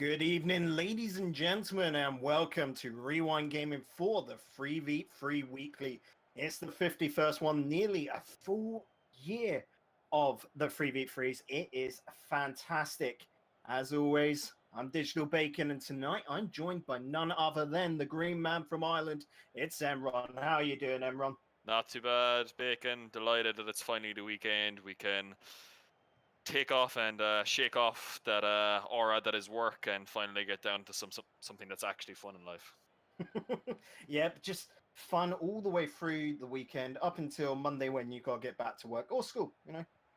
Good evening, ladies and gentlemen, and welcome to Rewind Gaming for the 3v3 Weekly. It's the 51st one, nearly a full year of the 3v3s. It is fantastic. As always, I'm Digital Bacon, and tonight I'm joined by none other than the Green Man from Ireland. It's Emron. How are you doing, Emron? Not too bad, Bacon. Delighted that it's finally the weekend. We can take off and shake off that aura that is work and finally get down to something that's actually fun in life. Yep, just fun all the way through the weekend up until Monday when you gotta get back to work or school.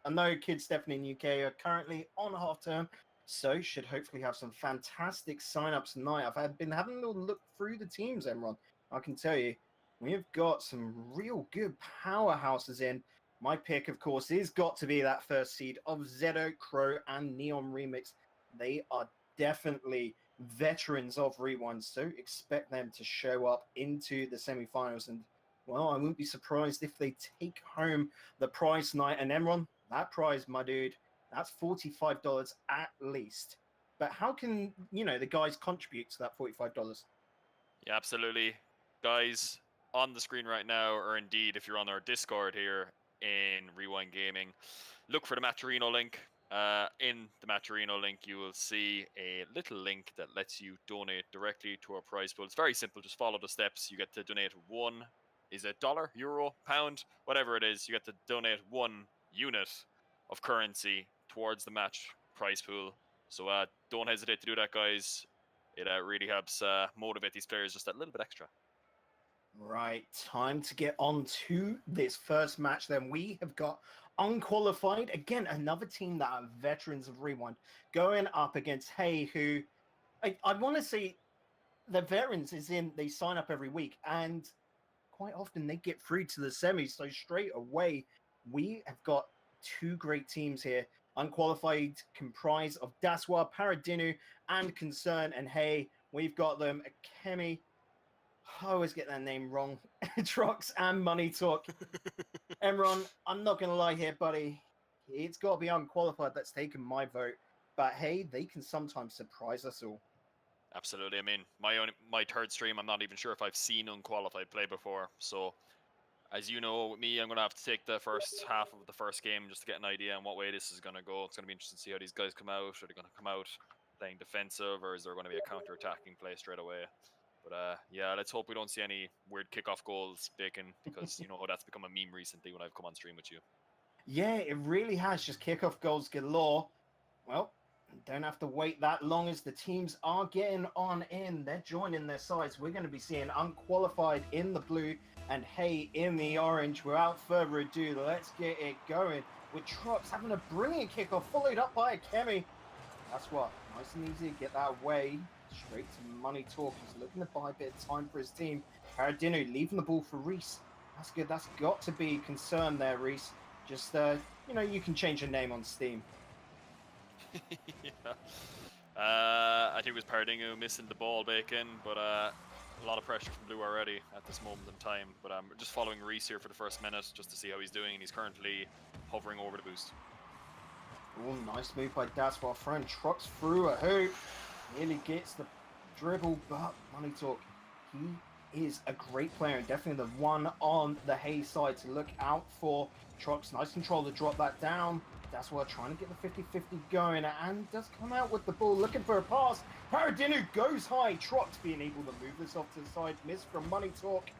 I know kids definitely in UK are currently on half term, so should hopefully have some fantastic sign-ups tonight. Been having a little look through the teams, Emron. I can tell you, we've got some real good powerhouses in. My pick, of course, is got to be that first seed of Zedo, Crow, and Neon Remix. They are definitely veterans of Rewind, so expect them to show up into the semi-finals. And, well, I wouldn't be surprised if they take home the prize night. And Emron, that prize, my dude, that's $45 at least. But how can, the guys contribute to that $45? Yeah, absolutely. Guys, on the screen right now, or indeed if you're on our Discord here in Rewind Gaming, look for the Matcherino link. In the Matcherino link, you will see a little link that lets you donate directly to our prize pool. It's very simple. Just follow the steps. You get to donate is it dollar, euro, pound, whatever it is. You get to donate 1 unit of currency towards the match prize pool. So don't hesitate to do that, guys. It really helps motivate these players just that little bit extra. Right, time to get on to this first match then. We have got Unqualified, again, another team that are veterans of Rewind, going up against Hey, who I want to say the veterans is in, they sign up every week, and quite often they get through to the semis. So straight away, we have got two great teams here. Unqualified comprise of Daswa, Paradinu, and Concern, and Hey, we've got them, Akemi, I always get that name wrong. Trox and Money Talk. Emron, I'm not going to lie here, buddy. It's got to be Unqualified that's taken my vote. But hey, they can sometimes surprise us all. Absolutely. I mean, my third stream, I'm not even sure if I've seen Unqualified play before. So, as you know, with me, I'm going to have to take the first half of the first game just to get an idea on what way this is going to go. It's going to be interesting to see how these guys come out. Are they going to come out playing defensive, or is there going to be a counter-attacking play straight away? But yeah, let's hope we don't see any weird kickoff goals, Bacon, because you know how that's become a meme recently when I've come on stream with you. Yeah, it really has. Just kickoff goals galore. Well, don't have to wait that long as the teams are getting on in. They're joining their sides. We're going to be seeing Unqualified in the blue and Hey in the orange. Without further ado, let's get it going. With Trox having a brilliant kickoff, followed up by Akemi. That's what, nice and easy to get that away. Straight to Money Talk. He's looking to buy a bit of time for his team. Paradino leaving the ball for Reese. That's good. That's got to be concerned there, Reese. Just, you can change your name on Steam. Yeah. I think it was Paradino missing the ball, Bacon, but a lot of pressure from Blue already at this moment in time. But I'm just following Reese here for the first minute just to see how he's doing. He's currently hovering over the boost. Oh, nice move by Das while throwing trucks through a hoop. Nearly gets the dribble, but Money Talk, he is a great player and definitely the one on the Hay side to look out for. Trucks, nice control to drop that down. That's why trying to get the 50-50 going and does come out with the ball, looking for a pass. Paradinu goes high. Trucks being able to move this off to the side. Miss from Money Talk.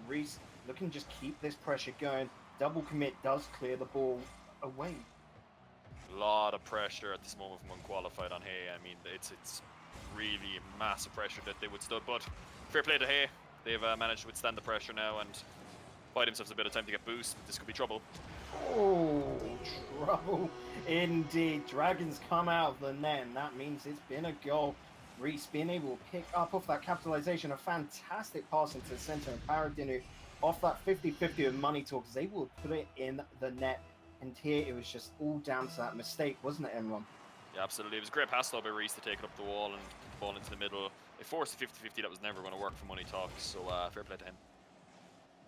Reese looking to just keep this pressure going. Double commit does clear the ball away. A lot of pressure at this moment from Unqualified on Hay. I mean, it's really massive pressure that they withstood, but fair play to Hay. They've managed to withstand the pressure now and buy themselves a bit of time to get boost. This could be trouble. Oh, trouble indeed. Dragons come out of the net, and that means it's been a goal. Reese being able to pick up off that capitalization, a fantastic pass into the center, and Paradinu off that 50-50 of Money Talk is able to put it in the net. And here it was just all down to that mistake, wasn't it, Emron? Yeah, absolutely. It was a great pass though by Reese to take it up the wall and put the ball into the middle. It forced a 50-50 that was never going to work for Money Talk, so fair play to him.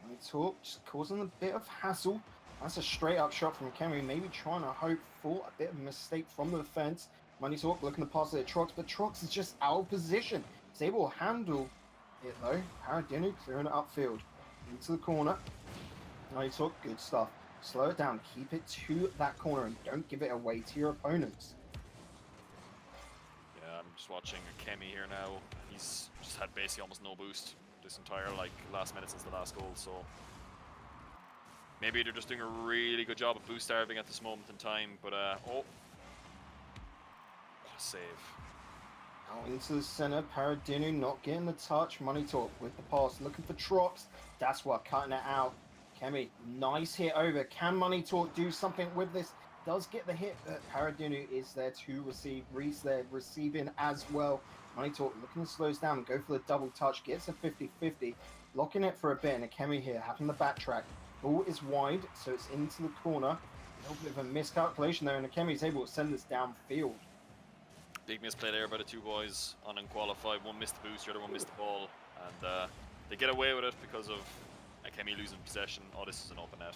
Money Talk just causing a bit of hassle. That's a straight up shot from Kemi, maybe trying to hope for a bit of a mistake from the defense. Money Talk looking to pass it at Trox, but Trox is just out of position. He's able to handle it though. Paradinu clearing it upfield. Into the corner. Money Talk, good stuff. Slow it down, keep it to that corner, and don't give it away to your opponents. Yeah, I'm just watching Kemi here now. He's just had basically almost no boost this entire last minute since the last goal, so maybe they're just doing a really good job of boost starving at this moment in time, but oh, what a save. Out into the center, Paradinu not getting the touch. Money Talk with the pass, looking for Trox. That's what, cutting it out. Kemi, nice hit over. Can Money Talk do something with this? Does get the hit, but Paradinu is there to receive. Reese there receiving as well. Money Talk looking to slow us down, go for the double touch, gets a 50-50, locking it for a bit, and Kemi here having the backtrack. Ball is wide, so it's into the corner. A little bit of a miscalculation there, and Kemi is able to send this downfield. Big misplay there by the two boys on unqualified. One missed the boost, the other one missed the ball, and they get away with it because of Kemi losing possession. Oh, this is an open net.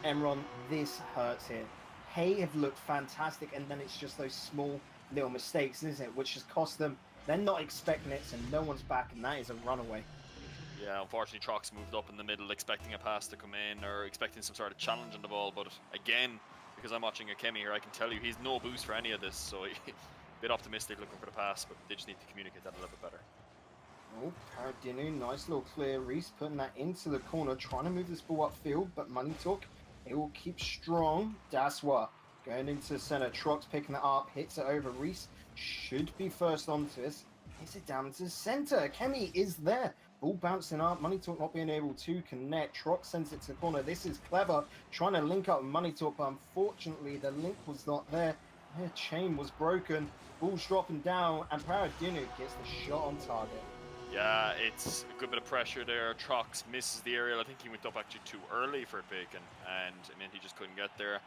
Emron, this hurts here. Hay have looked fantastic, and then it's just those small little mistakes, isn't it, which has cost them. They're not expecting it, so no one's back, and that is a runaway. Yeah, unfortunately, Trox moved up in the middle, expecting a pass to come in or expecting some sort of challenge on the ball. But again, because I'm watching Kemi here, I can tell you he's no boost for any of this, so a bit optimistic looking for the pass, but they just need to communicate that a little bit better. Oh, Paradinu, nice little clear. Reese putting that into the corner, trying to move this ball upfield, but Money Talk, it will keep strong. Daswa going into the center. Trox picking it up, hits it over. Reese should be first onto this. Hits it down to the center. Kemi is there. Ball bouncing up. Money Talk not being able to connect. Trox sends it to the corner. This is clever. Trying to link up with Money Talk, but unfortunately the link was not there. Their chain was broken. Ball's dropping down, and Paradinu gets the shot on target. Yeah, it's a good bit of pressure there. Trox misses the aerial. I think he went up actually too early for Bacon, and I mean he just couldn't get there.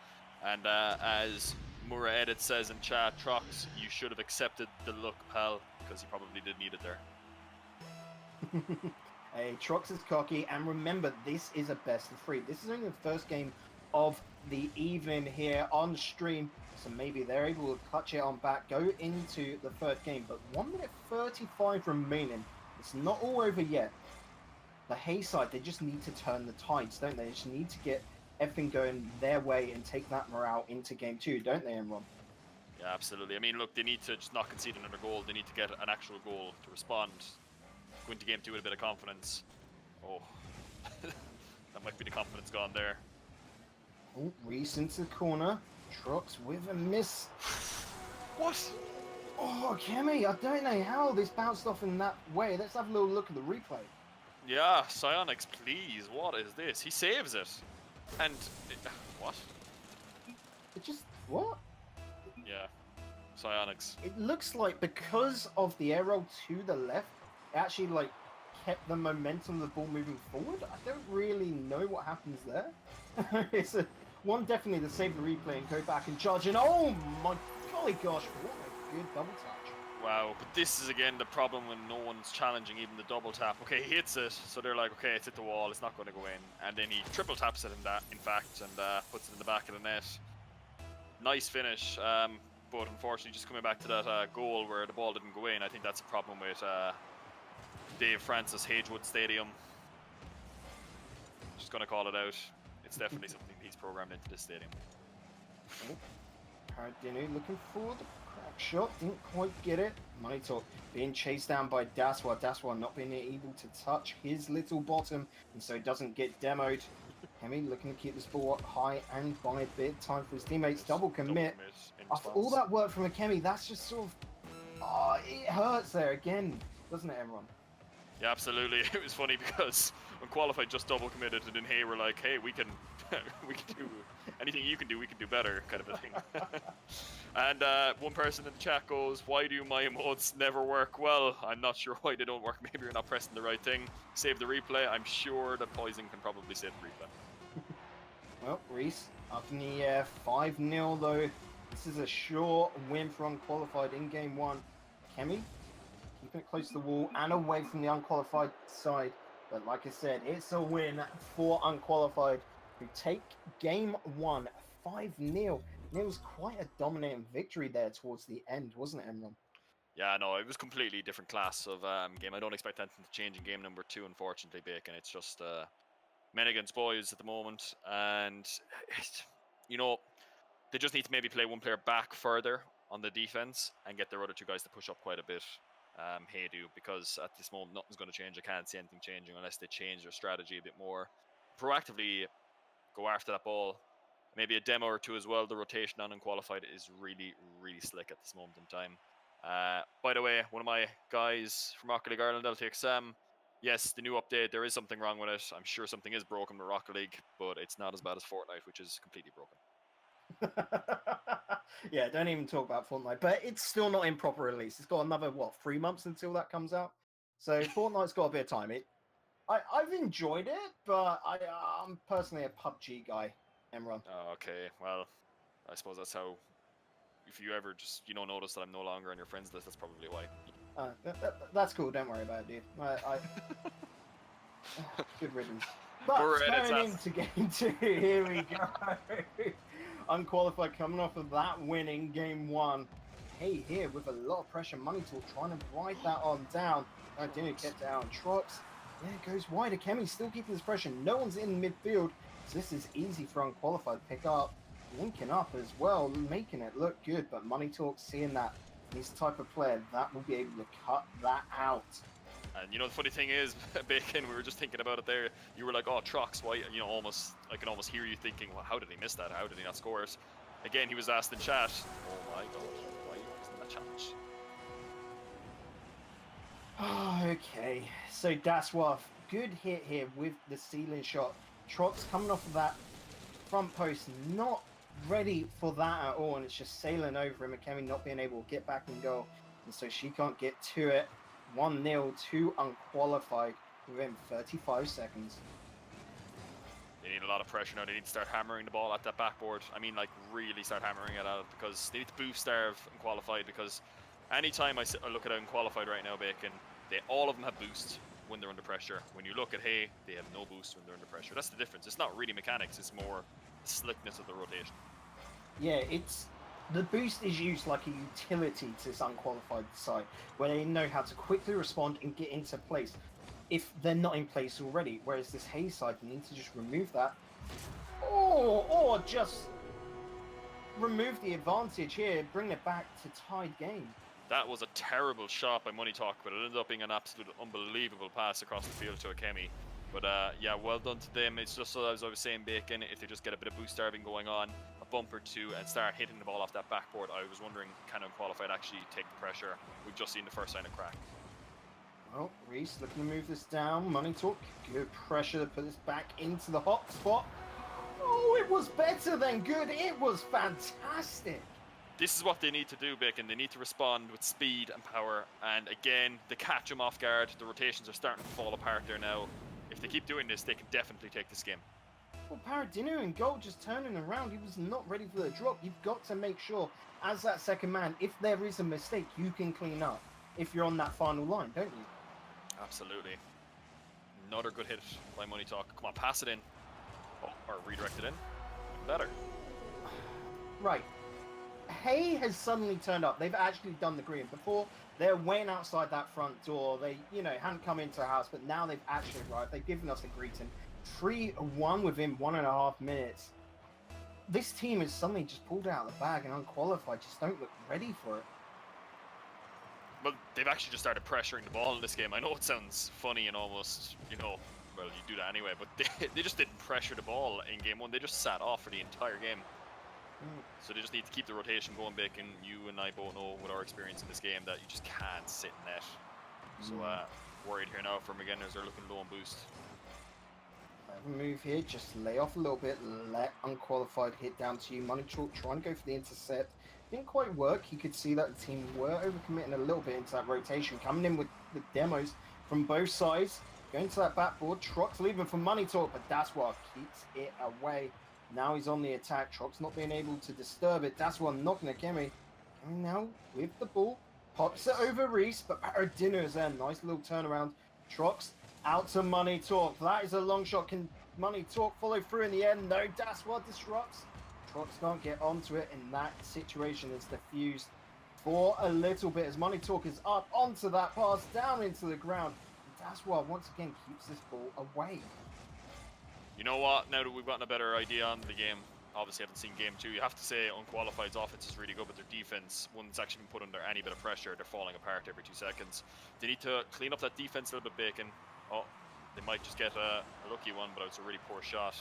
And as Mura Edit says in chat, Trox, you should have accepted the look, pal, because he probably did need it there. Hey, Trox is cocky, and remember, this is a best of 3. This is only the first game of the evening here on stream, so maybe they're able to clutch it on back, go into the third game. But 1 minute 35 remaining. It's not all over yet. The Hay side, they just need to turn the tides, don't they? They just need to get everything going their way and take that morale into game 2, don't they, Emron? Yeah, absolutely. I mean, look, they need to just not concede another goal. They need to get an actual goal to respond. Go into game 2 with a bit of confidence. Oh, that might be the confidence gone there. Oh, Reese into the corner. Trox with a miss. What? Oh, Kemi, I don't know how this bounced off in that way. Let's have a little look at the replay. Yeah, Psionics, please. What is this? He saves it. And what? It just, what? Yeah, Psionics. It looks like because of the air roll to the left, it actually like kept the momentum of the ball moving forward. I don't really know what happens there. It's one definitely to save the replay and go back and judge. And oh my golly gosh, what a good double touch. Wow, but this is again the problem when no one's challenging even the double tap. Okay, he hits it, so they're like, okay, it's hit the wall, it's not going to go in. And then he triple taps it in fact, and puts it in the back of the net. Nice finish, but unfortunately just coming back to that goal where the ball didn't go in, I think that's a problem with Dave Francis Hagewood Stadium. Just going to call it out. It's definitely something he's programmed into this stadium. Oh, Paradinu looking for the crack shot, didn't quite get it. Money Talk being chased down by Daswa. Daswa not being able to touch his little bottom, and so doesn't get demoed. Kemi looking to keep this ball up high and by a bit. Time for his teammates. Double commit. After all that work from Kemi, that's just sort of... Oh, it hurts there again, doesn't it, everyone? Yeah, absolutely. It was funny because Unqualified just double committed, and then Hay were like, hey, we can do anything you can do, we can do better, kind of a thing. And one person in the chat goes, why do my emotes never work? Well, I'm not sure why they don't work. Maybe you're not pressing the right thing. Save the replay. I'm sure that Poison can probably save the replay. Well, Reese, up in the air, 5-0 though. This is a sure win for Unqualified in game 1. Kemi, keeping it close to the wall and away from the Unqualified side. But like I said, it's a win for Unqualified, who take game 1 5-0. And it was quite a dominating victory there towards the end, wasn't it, Emron? Yeah, no, it was completely different class of game. I don't expect anything to change in game number 2, unfortunately, Bacon. It's just men against boys at the moment, and you know, they just need to maybe play one player back further on the defense and get their other 2 guys to push up quite a bit. Hey, do, because at this moment nothing's going to change. I can't see anything changing unless they change their strategy a bit more, proactively go after that ball. Maybe a demo or 2 as well. The rotation on unqualified is really, really slick at this moment in time. By the way, one of my guys from Rocket League Ireland, LTX Sam, yes, the new update, there is something wrong with it. I'm sure something is broken with Rocket League, but it's not as bad as Fortnite, which is completely broken. Yeah, don't even talk about Fortnite, but it's still not in proper release. It's got another, 3 months until that comes out. So Fortnite's got a bit of time. I've enjoyed it, but I'm personally a PUBG guy, Emron. Oh, okay, well, I suppose that's how, if you ever just, notice that I'm no longer on your friends list, that's probably why. That's cool, don't worry about it, dude. Good riddance. But We're going into game 2, here we go. Unqualified coming off of that win in game 1. Hey, here with a lot of pressure, Money Talk trying to ride that on down. Dinu kept it out on Trox. Yeah, it goes wide. Akemi still keeping this pressure. No one's in midfield, so this is easy for Unqualified to pick up. Linking up as well, making it look good, but Money Talk seeing that he's the type of player that will be able to cut that out. And the funny thing is, Bacon, we were just thinking about it there. You were like, "Oh, Trox, why?" I can almost hear you thinking, "Well, how did he miss that? How did he not score it?" Again, he was asked in chat. Oh my God, why wasn't that challenge? Okay, so Daswaf, good hit here with the ceiling shot. Trox coming off of that front post, not ready for that at all, and it's just sailing over him. Akemi not being able to get back and go, and so she can't get to it. 1-0 to Unqualified within 35 seconds. They need a lot of pressure now. They need to start hammering the ball at that backboard. I mean, like, really start hammering it out, because they need to boost starve Unqualified, because anytime I look at Unqualified right now, Bacon, all of them have boost when they're under pressure. When you look at Hay, they have no boost when they're under pressure. That's the difference. It's not really mechanics, it's more the slickness of the rotation. Yeah, the boost is used like a utility to this Unqualified side, where they know how to quickly respond and get into place if they're not in place already. Whereas this Hayes side, you need to just remove that, or just remove the advantage here, bring it back to tied game. That was a terrible shot by Money Talk, but it ended up being an absolute unbelievable pass across the field to Akemi. But yeah, well done to them. It's just so, as I was saying, Bacon, if they just get a bit of boost starving going on, a bump or 2, and start hitting the ball off that backboard, I was wondering, can Unqualified actually take the pressure? We've just seen the first sign of crack. Well, Reese looking to move this down. Money Talk, good pressure to put this back into the hot spot. Oh, it was better than good. It was fantastic. This is what they need to do, Bacon. They need to respond with speed and power. And again, they catch them off guard. The rotations are starting to fall apart there now. If they keep doing this, they can definitely take this game. Well, Paradino and Gold just turning around. He was not ready for the drop. You've got to make sure, as that second man, if there is a mistake, you can clean up. If you're on that final line, don't you? Absolutely. Another good hit by Money Talk. Come on, pass it in. Oh, or redirect it in. Even better. Right. Hay has suddenly turned up. They've actually done the green. Before, they're waiting outside that front door. They, hadn't come into the house, but now they've actually arrived. They've given us a greeting. 3-1 within 1.5 minutes. This team has suddenly just pulled out of the bag, and Unqualified just don't look ready for it. Well, they've actually just started pressuring the ball in this game. I know it sounds funny and almost, well, you do that anyway, but they just didn't pressure the ball in game 1. They just sat off for the entire game. So they just need to keep the rotation going, Bacon. You and I both know with our experience in this game that you just can't sit in net. So worried here now for beginners. They're looking low on boost. Move here, just lay off a little bit, let Unqualified hit down to you. Money Talk trying to go for the intercept. Didn't quite work. You could see that the team were overcommitting a little bit into that rotation, coming in with demos from both sides. Going to that backboard, Trox leaving for Money Talk, but Daswar keeps it away. Now he's on the attack. Trox not being able to disturb it. Daswar knocking Akemi. Coming now with the ball. Pops it over Reese, but Paradino is there. Nice little turnaround. Trox out to Money Talk. That is a long shot. Can Money Talk follow through in the end? No, Daswar disrupts. Trox can't get onto it, and that situation is diffused for a little bit as Money Talk is up onto that pass, down into the ground. And that's what once again keeps this ball away. You know what? Now that we've gotten a better idea on the game, obviously haven't seen game 2, you have to say Unqualified's offense is really good, but their defense, when it's actually been put under any bit of pressure, they're falling apart every 2 seconds. They need to clean up that defense a little bit, Bacon. Oh, they might just get a lucky one, but it's a really poor shot.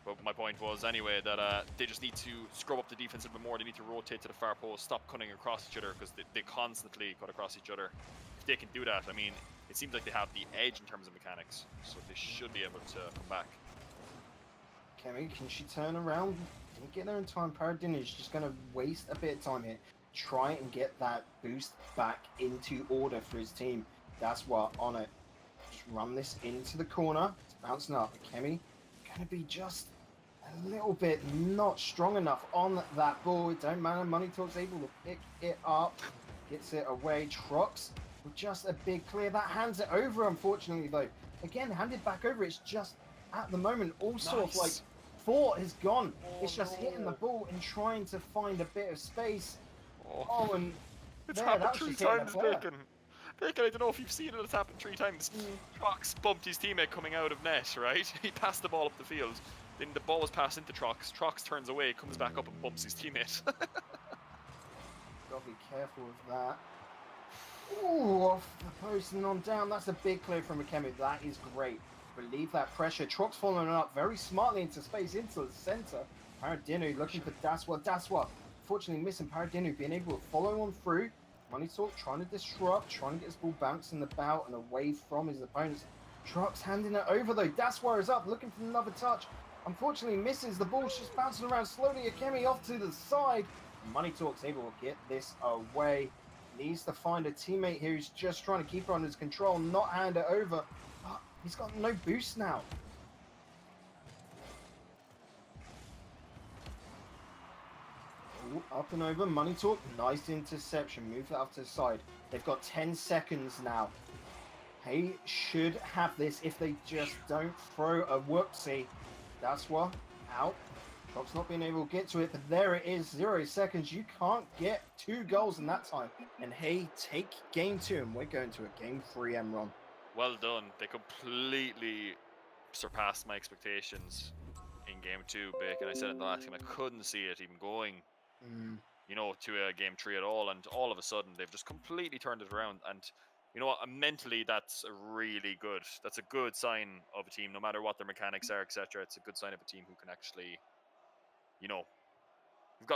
But my point was anyway that they just need to scrub up the defense a little bit more. They need to rotate to the far post, stop cutting across each other, because they constantly cut across each other. If they can do that, I mean, it seems like they have the edge in terms of mechanics, so they should be able to come back. Kemi, can she turn around? Didn't get there in time. Paradin is just going to waste a bit of time here. Try and get that boost back into order for his team. That's what, on it. Just run this into the corner. It's bouncing up. Kemi going to be just a little bit not strong enough on that ball. It don't matter. Money Talk's able to pick it up. Gets it away. Trox with just a big clear. That hands it over, unfortunately, though. Again, handed back over. It's just, at the moment, all sort of like thought has gone. It's just hitting the ball and trying to find a bit of space. Oh, and it's happened 3 times, Bacon. Bacon, I don't know if you've seen it, it's happened 3 times. Trox bumped his teammate coming out of net, right? He passed the ball up the field. Then the ball was passed into Trox. Trox turns away, comes back up and bumps his teammate. Gotta be careful of that. Ooh, off the post and on down. That's a big clear from Akemi. That is great. Relieve that pressure. Trox following up very smartly into space, into the center. Paradinu looking for Daswa. Daswa, unfortunately missing. Paradinu being able to follow on through. Money Talk trying to disrupt, trying to get his ball bouncing about and away from his opponents. Trox handing it over though. Daswa is up, looking for another touch. Unfortunately misses. The ball's just bouncing around slowly. Akemi off to the side. Money Talk's able to get this away. Needs to find a teammate here who's just trying to keep her under his control, not hand it over. But he's got no boost now. Ooh, up and over. Money Talk. Nice interception. Move that up to the side. They've got 10 seconds now. Hey should have this if they just don't throw a whoopsie. That's what. Out. Trox not being able to get to it, but there it is. 0 seconds. You can't get 2 goals in that time. And hey, take game 2, and we're going to a game 3 run. Well done. They completely surpassed my expectations in game 2, Bacon. I said in the last game I couldn't see it even going, you know, to a game 3 at all. And all of a sudden, they've just completely turned it around. And you know what? Mentally, that's really good. That's a good sign of a team, no matter what their mechanics are, etc. It's a good sign of a team who can actually, you know,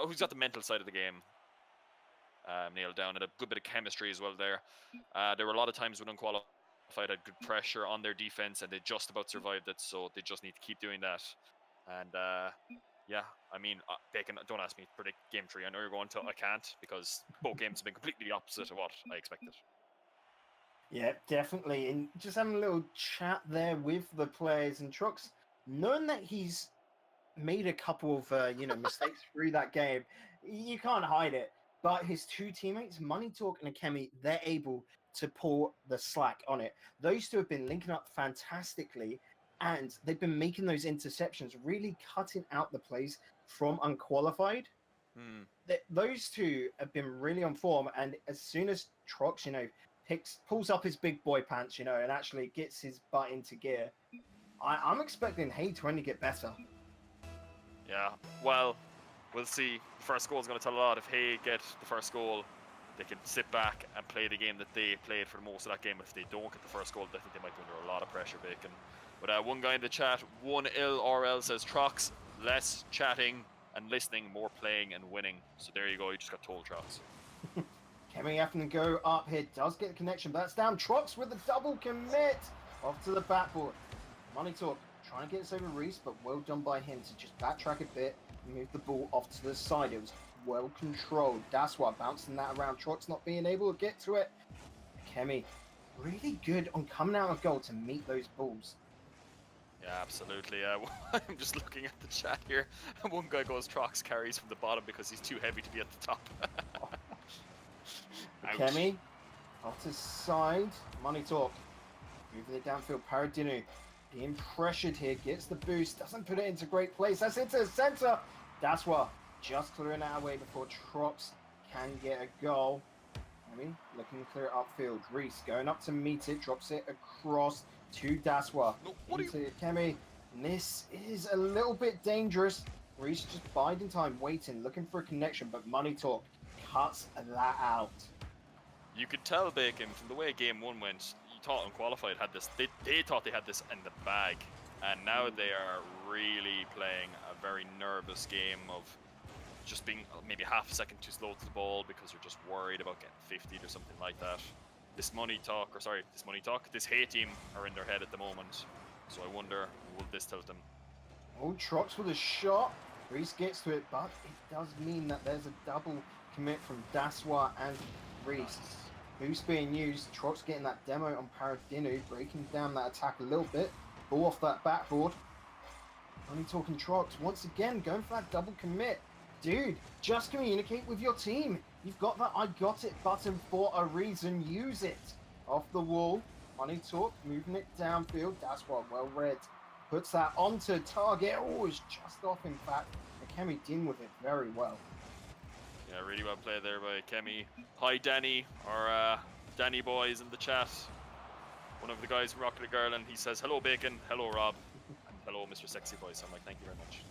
who's got the mental side of the game nailed down, and a good bit of chemistry as well there. There were a lot of times when Unqualified had good pressure on their defense, and they just about survived it, so they just need to keep doing that. And yeah, I mean, Bacon, don't ask me to predict game 3. I know you're going to. I can't, because both games have been completely the opposite of what I expected. Yeah, definitely. And just having a little chat there with the players, and Trox, knowing that he's made a couple of mistakes through that game, you can't hide it. But his 2 teammates, Money Talk and Akemi, they're able to pull the slack on it. Those 2 have been linking up fantastically, and they've been making those interceptions, really cutting out the plays from Unqualified. Those 2 have been really on form, and as soon as Trox, pulls up his big boy pants, and actually gets his butt into gear, I'm expecting Hay to only get better. Yeah, well, we'll see. The first goal is going to tell a lot. If Hay get the first goal, they can sit back and play the game that they played for most of that game. If they don't get the first goal, I think they might be under a lot of pressure, Bacon. But one guy in the chat, 1ILRL, says, Trox, less chatting and listening, more playing and winning. So there you go, you just got told, Trox. Kemi having to go up here, does get the connection, but that's down. Trox with a double commit off to the backboard. Money Talk trying to get this over Reese, but well done by him to just backtrack a bit and move the ball off to the side. It was well controlled. That's why bouncing that around. Trox not being able to get to it. Kemi really good on coming out of goal to meet those balls. Yeah, absolutely. I'm just looking at the chat here. One guy goes, Trox carries from the bottom because he's too heavy to be at the top. Kemi off to side. Money Talk moving it downfield. Paradinu being pressured here, gets the boost, doesn't put it into great place. That's into the center. That's what, just clearing that away before Trox can get a goal. Kemi looking to clear it upfield. Reese going up to meet it, drops it across to Daswa. No, what are you... Into Kemi. And this is a little bit dangerous. Reese just biding time, waiting, looking for a connection, but Money Talk cuts that out. You could tell, Bacon, from the way game 1 went, you thought Unqualified had this, they thought they had this in the bag, and now they are really playing a very nervous game of just being maybe half a second too slow to the ball because you're just worried about getting 50'd or something like that. This Hate team are in their head at the moment, so I wonder, will this tilt them? Oh, Trox with a shot. Reese gets to it, but it does mean that there's a double commit from Daswa and Reese. Boost being used, Trox getting that demo on Paradinu, breaking down that attack a little bit. Ball off that backboard. Only talking Trox, once again, going for that double commit. Dude, just communicate with your team. You've got that I got it button for a reason. Use it. Off the wall. Money Talk, moving it downfield. Daswa, well read. Puts that onto target. Oh, it's just off, in fact. And Kemi dealing with it very well. Yeah, really well played there by Kemi. Hi, Danny, or Danny boys in the chat. One of the guys from Rocket Girl, and he says, hello, Bacon, hello, Rob, and hello, Mr. Sexy Boy. So I'm like, thank you very much.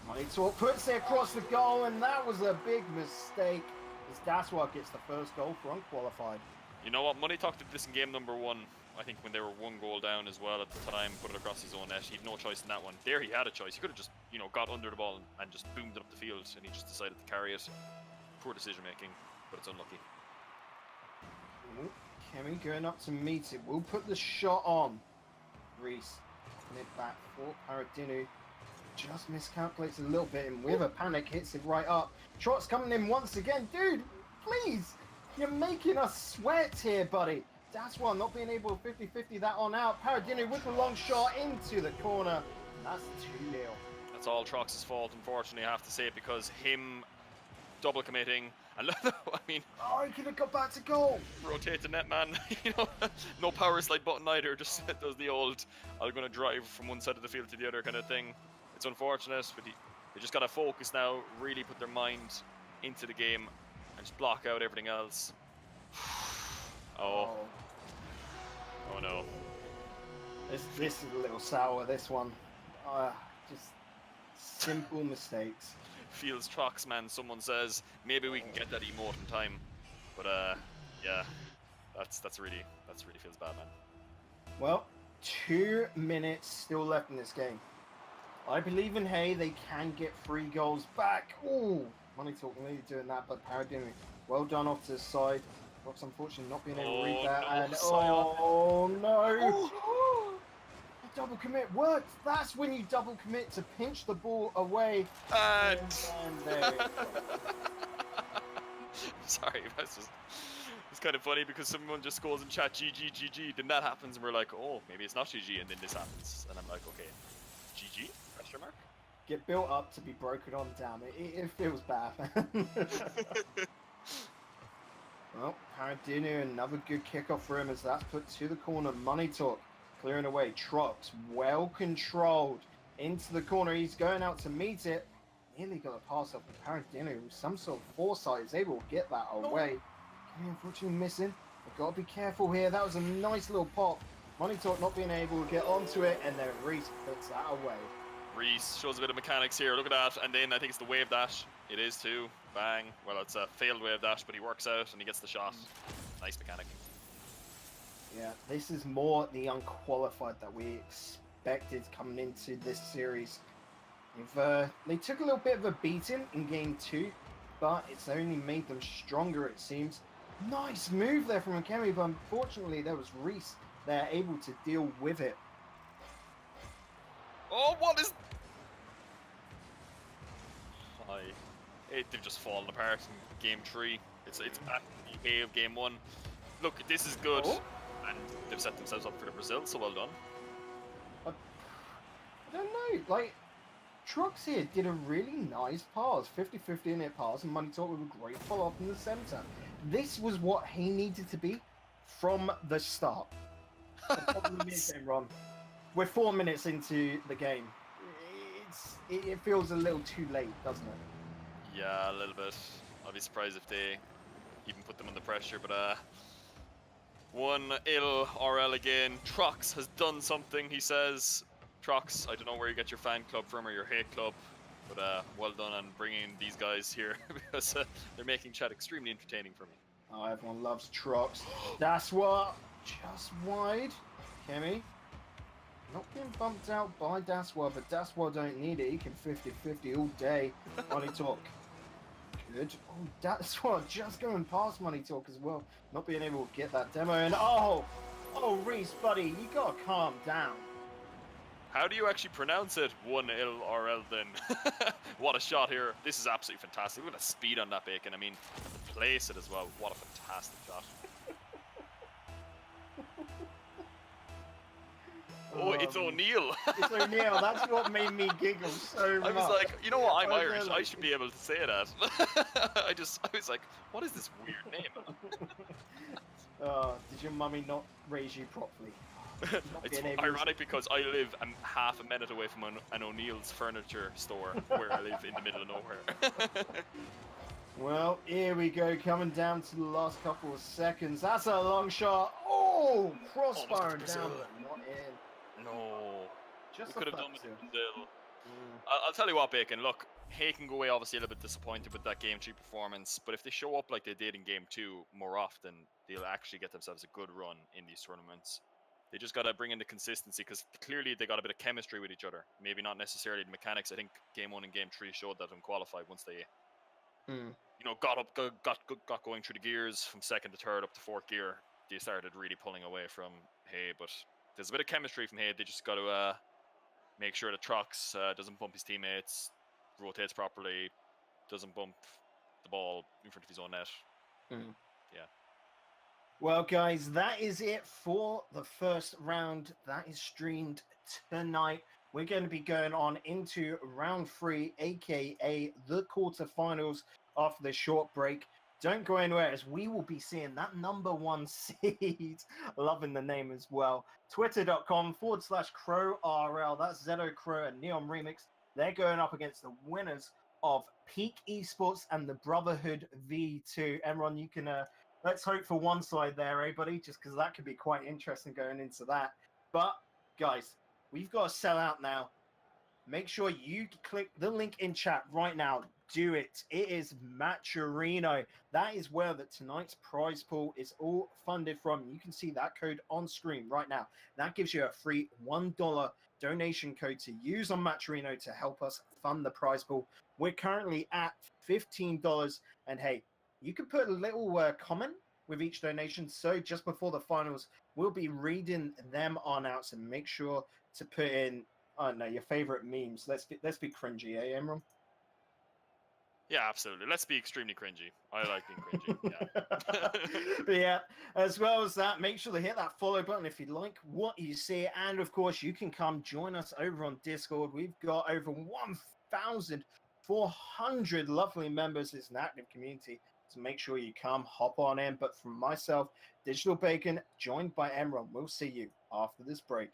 Money Talk puts it across the goal, and that was a big mistake. As Daswa gets the first goal for Unqualified. You know what? Money Talk did this in game number 1. I think when they were 1 goal down as well at the time, put it across his own net. He had no choice in that one. There he had a choice. He could have just, you know, got under the ball and just boomed it up the field, and he just decided to carry it. Poor decision making, but it's unlucky. Ooh, Kemi going up to meet it. Will put the shot on. Reese putting it back for Paradinu. Just miscalculates a little bit, and with a panic hits it right up. Trox coming in once again. Dude, please! You're making us sweat here, buddy. That's one, not being able to 50-50 that on out. Paradinu with the long shot into the corner. That's 2-0. That's all Trox's fault, unfortunately, I have to say, because him double committing, and I mean... Oh, he could have got back to goal. Rotate the net, man. You know, no power slide button either, just does the old, I'm going to drive from one side of the field to the other kind of thing. It's unfortunate, but they just got to focus now, really put their mind into the game, and just block out everything else. Oh no. This is a little sour, this one. Just simple mistakes. Feels Trox, man, someone says. Maybe we can get that emote in time. But yeah, that's really feels bad, man. Well, 2 minutes still left in this game. I believe in Hay, they can get 3 goals back. Ooh, Money Talk really doing that, but Paradinu, well done off to the side. Fox unfortunately not being able to read that, no, and Sion. oh no! The double commit worked. That's when you double commit to pinch the ball away. And there you go. Sorry, that's just, it's kind of funny because someone just goes in chat GG, then that happens and we're like, oh, maybe it's not GG, and then this happens, and I'm like, okay, GG? Question mark? Get built up to be broken on down. It feels bad. Well, Paradinu, another good kickoff for him as that's put to the corner. Money Talk clearing away. Trox, well controlled into the corner. He's going out to meet it. Nearly got a pass off with Paradinu. With some sort of foresight, is able to get that away. Unfortunately missing. We've got to be careful here. That was a nice little pop. Money Talk not being able to get onto it, and then Reese puts that away. Reese shows a bit of mechanics here. Look at that, and then I think it's the wave dash. It is too. Bang. Well, it's a failed wave dash, but he works out and he gets the shot. Nice mechanic. Yeah, this is more the Unqualified that we expected coming into this series. They took a little bit of a beating in game 2, but it's only made them stronger, it seems. Nice move there from Kemi, but unfortunately there was Reese there able to deal with it. Oh, what is... They've just fallen apart in game 3. It's back to the UK of game 1. Look, this is good, and they've set themselves up for the Brazil, so well done. I don't know, like, Trox here did a really nice pass, 50-50 in it pass, and Money Talk with a great follow-up in the centre. This was what he needed to be from the start. The problem is, Enron, we're 4 minutes into the game. It feels a little too late, doesn't it? Yeah, a little bit. I'd be surprised if they even put them under pressure, but 1-0 RL again. Trox has done something, he says. Trox, I don't know where you get your fan club from or your hate club, but well done on bringing these guys here because they're making chat extremely entertaining for me. Oh, everyone loves Trox. That's what. Just wide. Kemi. Not being bumped out by Daswa, but Daswa don't need it. He can 50-50 all day. Money Talk. Good. Oh, Daswa just going past Money Talk as well. Not being able to get that demo. And oh, Reese, buddy, you gotta calm down. How do you actually pronounce it? 1-0 RL then. What a shot here. This is absolutely fantastic. Look at the speed on that Bacon. I mean, place it as well. What a fantastic shot. Oh, it's O'Neill. It's O'Neill. That's what made me giggle so much. I was like, you know what? I'm Irish. I should be able to say that. I was like, what is this weird name? Did your mummy not raise you properly? It's ironic because I live half a minute away from an O'Neill's furniture store where I live in the middle of nowhere. Well, here we go, coming down to the last couple of seconds. That's a long shot. Oh, crossbar and down, but not in. No. Just could have done with Brazil. I'll tell you what, Bacon. Look, Hay can go away obviously a little bit disappointed with that Game 3 performance, but if they show up like they did in Game 2 more often, they'll actually get themselves a good run in these tournaments. They just got to bring in the consistency because clearly they got a bit of chemistry with each other. Maybe not necessarily the mechanics. I think Game 1 and Game 3 showed that and qualified once they, got going through the gears from second to third up to fourth gear. They started really pulling away from Hay, but there's a bit of chemistry from Hay. They just got to make sure that Trox doesn't bump his teammates, rotates properly, doesn't bump the ball in front of his own net. Yeah. Well, guys, that is it for the first round. That is streamed tonight. We're going to be going on into round 3, aka the quarterfinals after this short break. Don't go anywhere as we will be seeing that number 1 seed. Loving the name as well. Twitter.com/CrowRL. That's Zedo Crow and Neon Remix. They're going up against the winners of Peak Esports and the Brotherhood V2. Emron, you can... let's hope for one side there, eh, buddy? Just because that could be quite interesting going into that. But, guys, we've got to sell out now. Make sure you click the link in chat right now. Do it. It is Matcherino. That is where tonight's prize pool is all funded from. You can see that code on screen right now. That gives you a free $1 donation code to use on Matcherino to help us fund the prize pool. We're currently at $15. And, hey, you can put a little comment with each donation. So just before the finals, we'll be reading them on out. So make sure to put in, I don't know, your favorite memes. Let's be cringy, eh, Emron? Yeah, absolutely. Let's be extremely cringy. I like being cringy. Yeah. But yeah, as well as that, make sure to hit that follow button if you like what you see. And of course, you can come join us over on Discord. We've got over 1,400 lovely members. It's an active community. So make sure you come, hop on in. But from myself, Digital Bacon, joined by Emron, we'll see you after this break.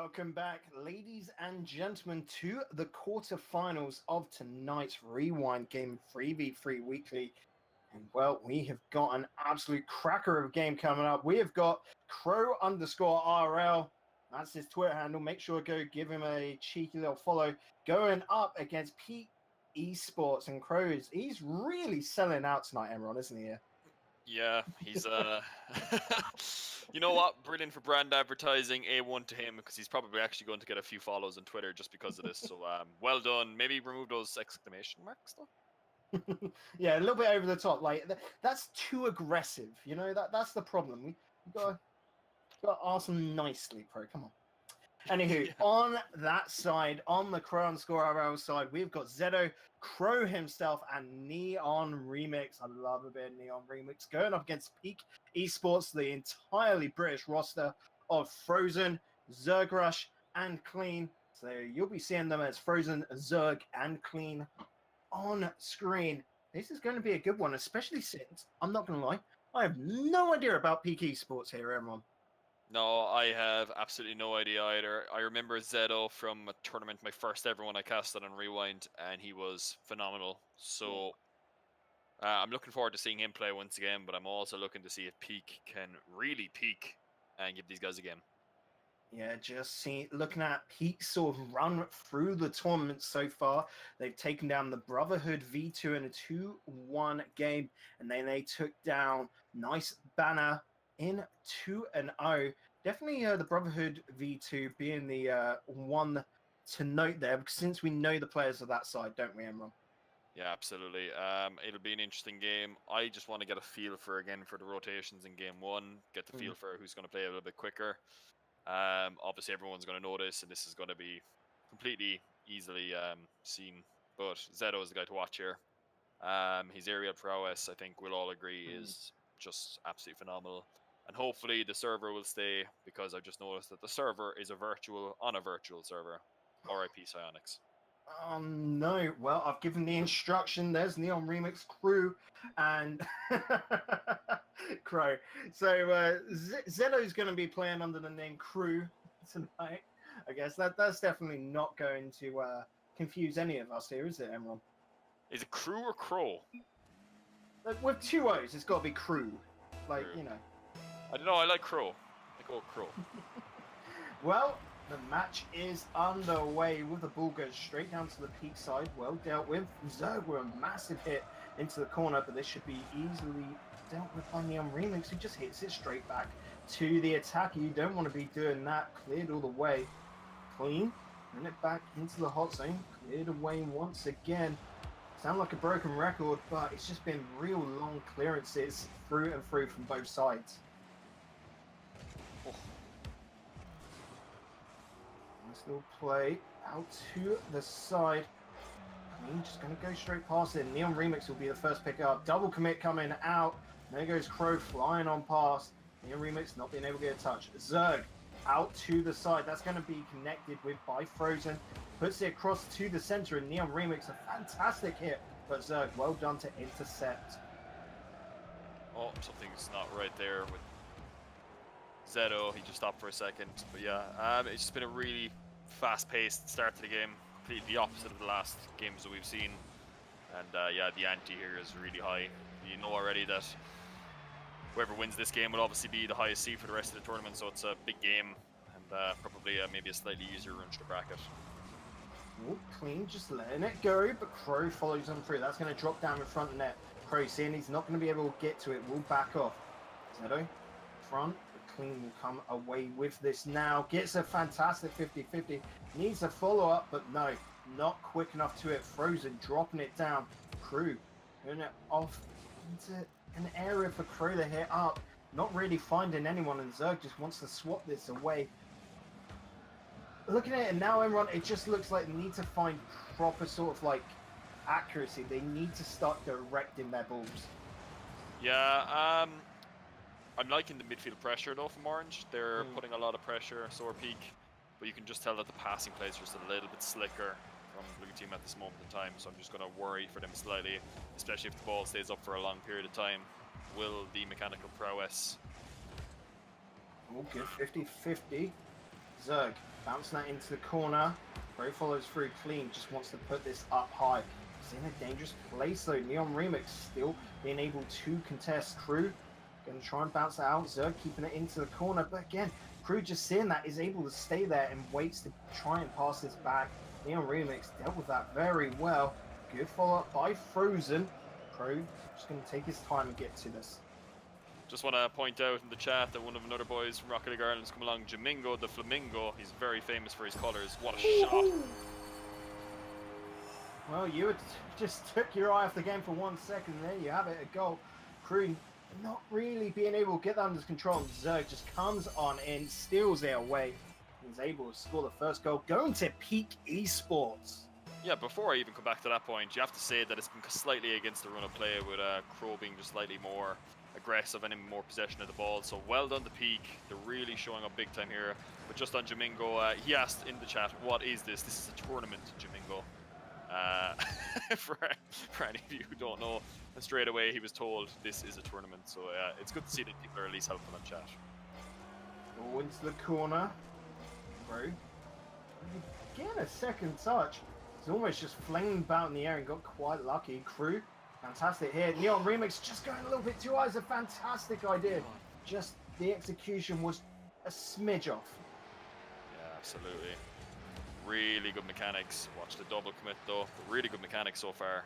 Welcome back, ladies and gentlemen, to the quarterfinals of tonight's Rewind Game 3v3 Weekly. And well, we have got an absolute cracker of a game coming up. We have got Crow_RL. That's his Twitter handle. Make sure to go give him a cheeky little follow. Going up against Pete Esports and Crows. He's really selling out tonight, Emron, isn't he? Yeah, he's you know what? Brilliant for brand advertising. A1 to him because he's probably actually going to get a few follows on Twitter just because of this. So well done. Maybe remove those exclamation marks though. Yeah, a little bit over the top. Like that's too aggressive. You know that's the problem. We got to ask him nicely, Pro. Come on. Anywho, yeah. On that side, on the Crow_RL side, we've got Zedo, Crow himself, and Neon Remix. I love a bit of Neon Remix. Going up against Peak Esports, the entirely British roster of Frozen, Zergrush, and Clean. So you'll be seeing them as Frozen, Zerg, and Clean on screen. This is going to be a good one, especially since, I'm not going to lie, I have no idea about Peak Esports here, everyone. No, I have absolutely no idea either. I remember Zedo from a tournament, my first ever one I casted on Rewind, and he was phenomenal. So I'm looking forward to seeing him play once again, but I'm also looking to see if Peak can really peak and give these guys a game. Yeah, just looking at Peak sort of run through the tournament so far. They've taken down the Brotherhood V2 in a 2-1 game, and then they took down Nice Banner in 2-0. Definitely the Brotherhood V2 being the one to note there, because since we know the players of that side, don't we, Emron? Yeah, absolutely. It'll be an interesting game. I just want to get a feel for the rotations in game one, get the feel for who's going to play a little bit quicker. Obviously, everyone's going to notice, and this is going to be completely easily seen. But Zedo is the guy to watch here. His aerial prowess, I think we'll all agree, is just absolutely phenomenal. And hopefully the server will stay, because I've just noticed that the server is on a virtual server. RIP Psionics. No. Well, I've given the instruction. There's Neon Remix Crew and Crow. So Zedo's going to be playing under the name Crew tonight. I guess that's definitely not going to confuse any of us here, is it, Emron? Is it Crew or Crow? With two O's, it's got to be Crew. Like, Crew. You know. I don't know, I like Crow. I go Crow. Well, the match is underway with the ball goes straight down to the Peak side. Well dealt with. Zerg with a massive hit into the corner, but this should be easily dealt with by Neon Remix, who just hits it straight back to the attacker. You don't want to be doing that. Cleared all the way. Clean. Bring it back into the hot zone. Cleared away once again. Sound like a broken record, but it's just been real long clearances through and through from both sides. Nice little play out to the side. Clean, just going to go straight past it. Neon Remix will be the first pick up. Double commit coming out. There goes Crow flying on past. Neon Remix not being able to get a touch. Zerg out to the side. That's going to be connected with by Frozen. Puts it across to the center, and Neon Remix, a fantastic hit. But Zerg, well done to intercept. Oh, something's not right there with Zedo. He just stopped for a second. But yeah, it's just been a really fast-paced start to the game. Completely the opposite of the last games that we've seen. And yeah, the ante here is really high. You know already that whoever wins this game will obviously be the highest seed for the rest of the tournament, so it's a big game, and probably maybe a slightly easier run to the bracket. Oh, Clean, just letting it go, but Crow follows on through. That's going to drop down in front of net. Crow seeing he's not going to be able to get to it, will back off. Zedo, front, but Clean will come away with this now. Gets a fantastic 50-50. Needs a follow-up, but no, not quick enough to it. Frozen dropping it down. Crew putting it off into an area for Crow to hit up. Not really finding anyone, and Zerg just wants to swap this away. Looking at it now, everyone, it just looks like they need to find proper sort of like accuracy. They need to start directing their balls. Yeah, I'm liking the midfield pressure though from Orange. They're putting a lot of pressure, so are Peak, but you can just tell that the passing plays are just a little bit slicker from the blue team at this moment in time, so I'm just going to worry for them slightly, especially if the ball stays up for a long period of time. Will the mechanical prowess... Oh, good 50-50. Zerg Bouncing that into the corner. Crow follows through clean. Just wants to put this up high. He's in a dangerous place though. Neon Remix still being able to contest. Crew going to try and bounce it out. Zerg keeping it into the corner. But again, Crew just seeing that is able to stay there and waits to try and pass this back. Neon Remix dealt with that very well. Good follow-up by Frozen. Crow just going to take his time and get to this. Just want to point out in the chat that one of another boys from Rocket League Ireland has come along, Jamingo the Flamingo. He's very famous for his colours. What a shot. Well, you just took your eye off the game for 1 second. There you have it, a goal. Crew not really being able to get that under control. Zerg just comes on in, steals it away. He's able to score the first goal, going to Peak Esports. Yeah, before I even come back to that point, you have to say that it's been slightly against the run of play with Crow being just slightly more aggressive and in more possession of the ball. So well done to Peak. They're really showing up big time here. But just on Jamingo, he asked in the chat, what is this? This is a tournament, Jamingo. For any of you who don't know, and straight away he was told this is a tournament. So it's good to see that people are at least helpful on chat. Go into the corner. Bro. Again, a second touch. He's almost just flinging about in the air and got quite lucky. Crew, fantastic here. Neon Remix just going a little bit too high. It's a fantastic idea. Just the execution was a smidge off. Yeah, absolutely. Really good mechanics. Watch the double commit though. Really good mechanics so far.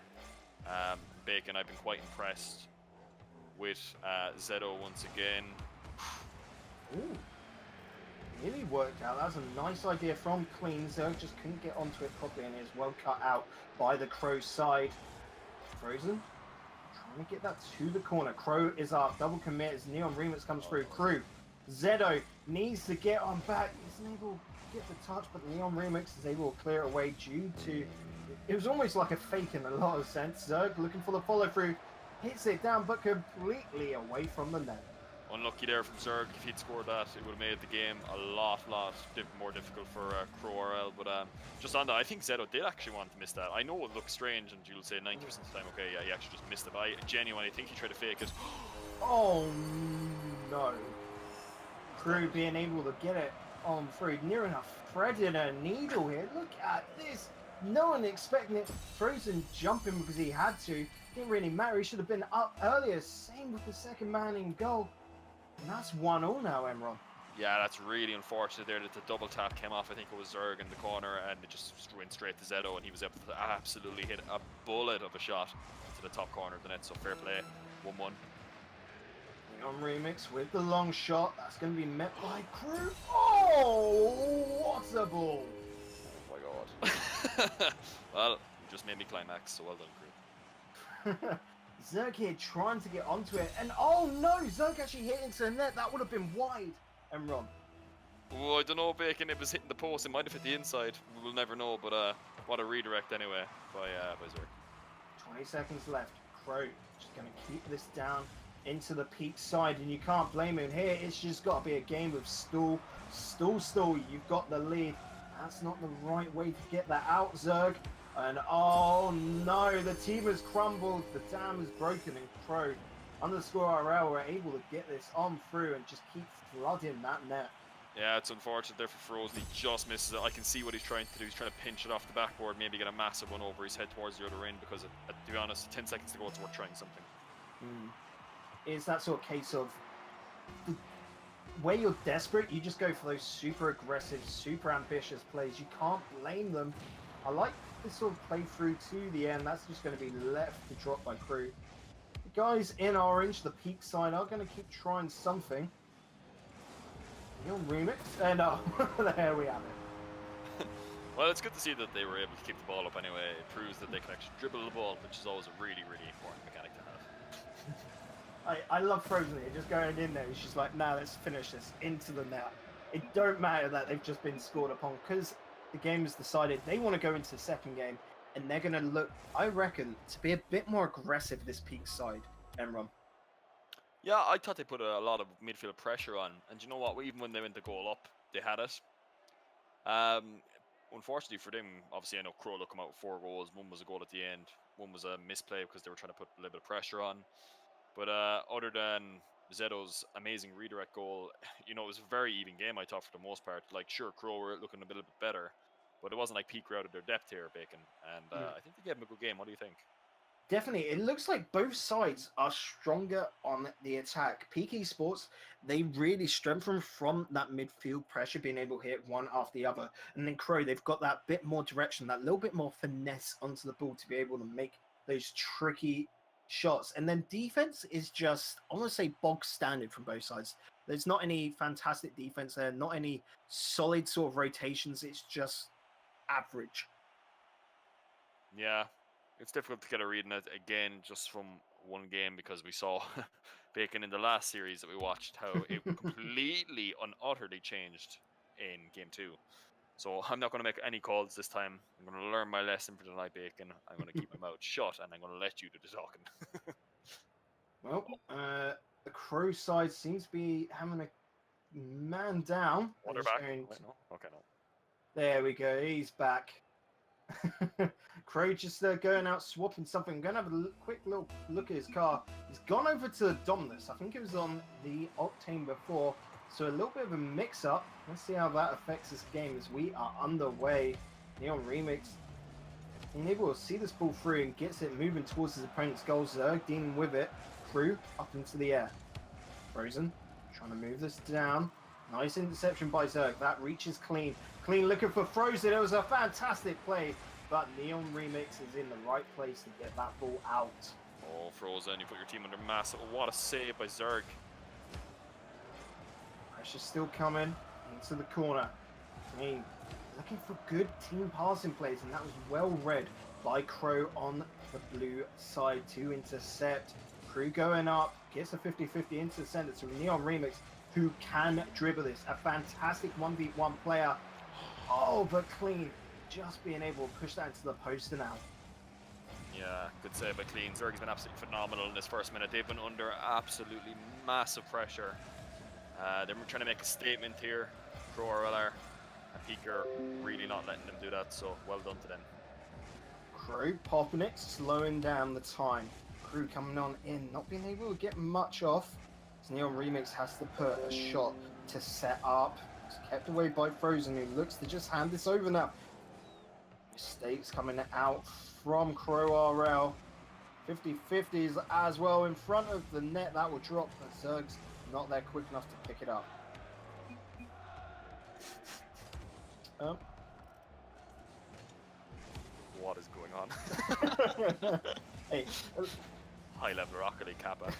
Bacon, I've been quite impressed with Zedo once again. Ooh. Really worked out. That was a nice idea from Clean. Zerg just couldn't get onto it properly and is well cut out by the Crow side. Frozen trying to get that to the corner. Crow is up. Double commit as Neon Remix comes through. Crew. Zedo needs to get on back. He's unable to get the touch, but Neon Remix is able to clear it away due to... It was almost like a fake in a lot of sense. Zerg looking for the follow through. Hits it down, but completely away from the net. Unlucky there from Zerg. If he'd scored that, it would have made the game a lot more difficult for Crow RL. But just on that, I think Zedo did actually want to miss that. I know it looks strange, and you'll say 90% of the time, okay, yeah, he actually just missed it. But I genuinely think he tried to fake it. Oh no! Crew being able to get it on through, near enough threading a needle here. Look at this! No one expecting it. Frozen jumping because he had to. Didn't really matter. He should have been up earlier. Same with the second man in goal. And that's 1-1 now, Emron. Yeah, that's really unfortunate there that the double tap came off. I think it was Zerg in the corner, and it just went straight to Zedo, and he was able to absolutely hit a bullet of a shot into the top corner of the net. So fair play, 1-1. On Remix with the long shot. That's going to be met by Crew. Oh, what a ball! Oh my god. Well, you just made me climax, so well done, Crew. Zerg here trying to get onto it, and oh no, Zerg actually hit into the net. That would have been wide, Emron. Oh, I don't know, Bacon. It was hitting the post. It might have hit the inside. We'll never know, but what a redirect anyway by Zerg. 20 seconds left. Crow just going to keep this down into the Peak side, and you can't blame him here. It's just got to be a game of stall. You've got the lead. That's not the right way to get that out, Zerg. And oh no, the team has crumbled. The dam is broken, and Crow _RL were able to get this on through and just keep flooding that net. Yeah, it's unfortunate there for Frozen. He just misses it. I can see what he's trying to do. He's trying to pinch it off the backboard, maybe get a massive one over his head towards the other end, because to be honest, 10 seconds to go, it's worth trying something. It's that sort of case of where you're desperate, you just go for those super aggressive, super ambitious plays. You can't blame them. I like this sort of play through to the end. That's just going to be left to drop by Crew. The guys in orange, the Peak side, are going to keep trying something. Neon Remix, and there we have it. Well, it's good to see that they were able to keep the ball up anyway. It proves that they can actually dribble the ball, which is always a really, really important mechanic to have. I love Frozen here, just going in there. He's just like, nah, let's finish this into the net. It don't matter that they've just been scored upon, because the game has decided they want to go into the second game, and they're going to look, I reckon, to be a bit more aggressive this Peak side, Emron. Yeah, I thought they put a lot of midfield pressure on, and you know what? Even when they went the goal up, they had it. Unfortunately for them, obviously I know Crow come out with 4 goals. One was a goal at the end. One was a misplay because they were trying to put a little bit of pressure on. But other than Zeto's amazing redirect goal, you know, it was a very even game, I thought, for the most part. Like, sure, Crow were looking a little bit better, but it wasn't like Peak were out of their depth here, Bacon. And I think they gave him a good game. What do you think? Definitely, it looks like both sides are stronger on the attack. Peak Esports, they really strengthen from that midfield pressure, being able to hit one after the other. And then Crow, they've got that bit more direction, that little bit more finesse onto the ball to be able to make those tricky shots. And then defense is just, I want to say, bog standard from both sides. There's not any fantastic defense there, not any solid sort of rotations. It's just average. Yeah, it's difficult to get a read on it again just from one game because we saw Bacon in the last series that we watched how it completely and utterly changed in game 2. So I'm not going to make any calls this time. I'm going to learn my lesson for tonight, Bacon. I'm going to keep my mouth shut and I'm going to let you do the talking. Well, the Crow side seems to be having a man down. They're back. Wait, no? Okay, no. There we go. He's back. Crow just going out swapping something. I'm going to have a quick little look at his car. He's gone over to Dominus. I think it was on the Octane before. So a little bit of a mix-up. Let's see how that affects this game as we are underway. Neon Remix being able to see this ball through and gets it moving towards his opponent's goal. Zerg dealing with it through up into the air. Frozen trying to move this down. Nice interception by Zerg. That reaches Clean. Clean looking for Frozen. It was a fantastic play, but Neon Remix is in the right place to get that ball out. Oh, Frozen, you put your team under massive. What a save by Zerg. Pressure's still coming into the corner. Clean looking for good team passing plays, and that was well read by Crow on the blue side to intercept. Crew going up, gets a 50-50 interceptor to Neon Remix, who can dribble this. A fantastic 1v1 player. Oh, but Clean just being able to push that into the poster now. Yeah, good save by Clean. Zerg's been absolutely phenomenal in this first minute. They've been under absolutely massive pressure. They're trying to make a statement here. Crow RLR and Peak are really not letting them do that, so well done to them. Crew popping it, slowing down the time. Crew coming on in, not being able to get much off. Neon Remix has to put a shot to set up. It's kept away by Frozen, who looks to just hand this over now. Mistakes coming out from Crow RL. 50-50s as well in front of the net. That will drop, but Zerg's not there quick enough to pick it up. What is going on? Hey. High level Rocket League Kappa.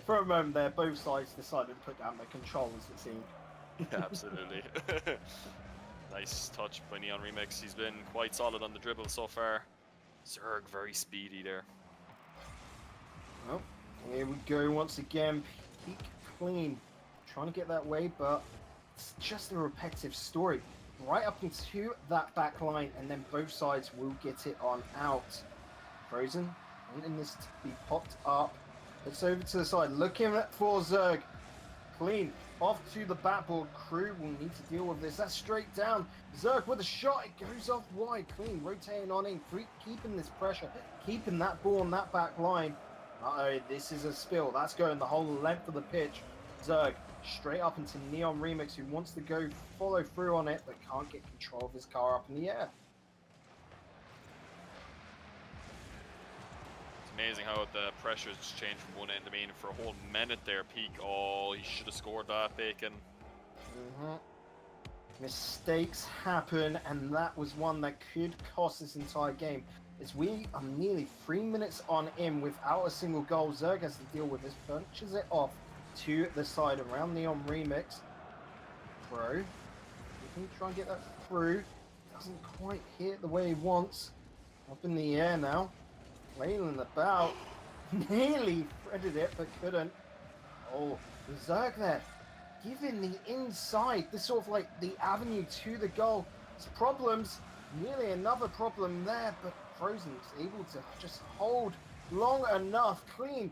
For a moment there, both sides decided to put down their controllers, it seemed. Yeah, absolutely. Nice touch by Neon Remix. He's been quite solid on the dribble so far. Zerg very speedy there. Well, here we go once again. Peak Clean. Trying to get that way, but it's just a repetitive story. Right up into that back line, and then both sides will get it on out. Frozen, wanting this to be popped up. It's over to the side, looking for Zerg. Clean, off to the backboard. Crew will need to deal with this. That's straight down. Zerg with a shot, it goes off wide. Clean, rotating on in, keeping this pressure, keeping that ball on that back line. Uh-oh, this is a spill. That's going the whole length of the pitch. Zerg, straight up into Neon Remix, who wants to go follow through on it, but can't get control of his car up in the air. Amazing how the pressures just changed from one end. I mean, for a whole minute there, Peak. Oh, he should have scored that, Bacon. Mistakes happen, and that was one that could cost this entire game. As we are nearly 3 minutes on in without a single goal, Zerg has to deal with this, punches it off to the side around Neon Remix. Pro, you can try and get that through. Doesn't quite hit the way he wants. Up in the air now. Flailing about, nearly threaded it, but couldn't. Oh, Zerg there, giving the inside, this sort of like the avenue to the goal. It's problems, nearly another problem there, but Frozen is able to just hold long enough. Clean,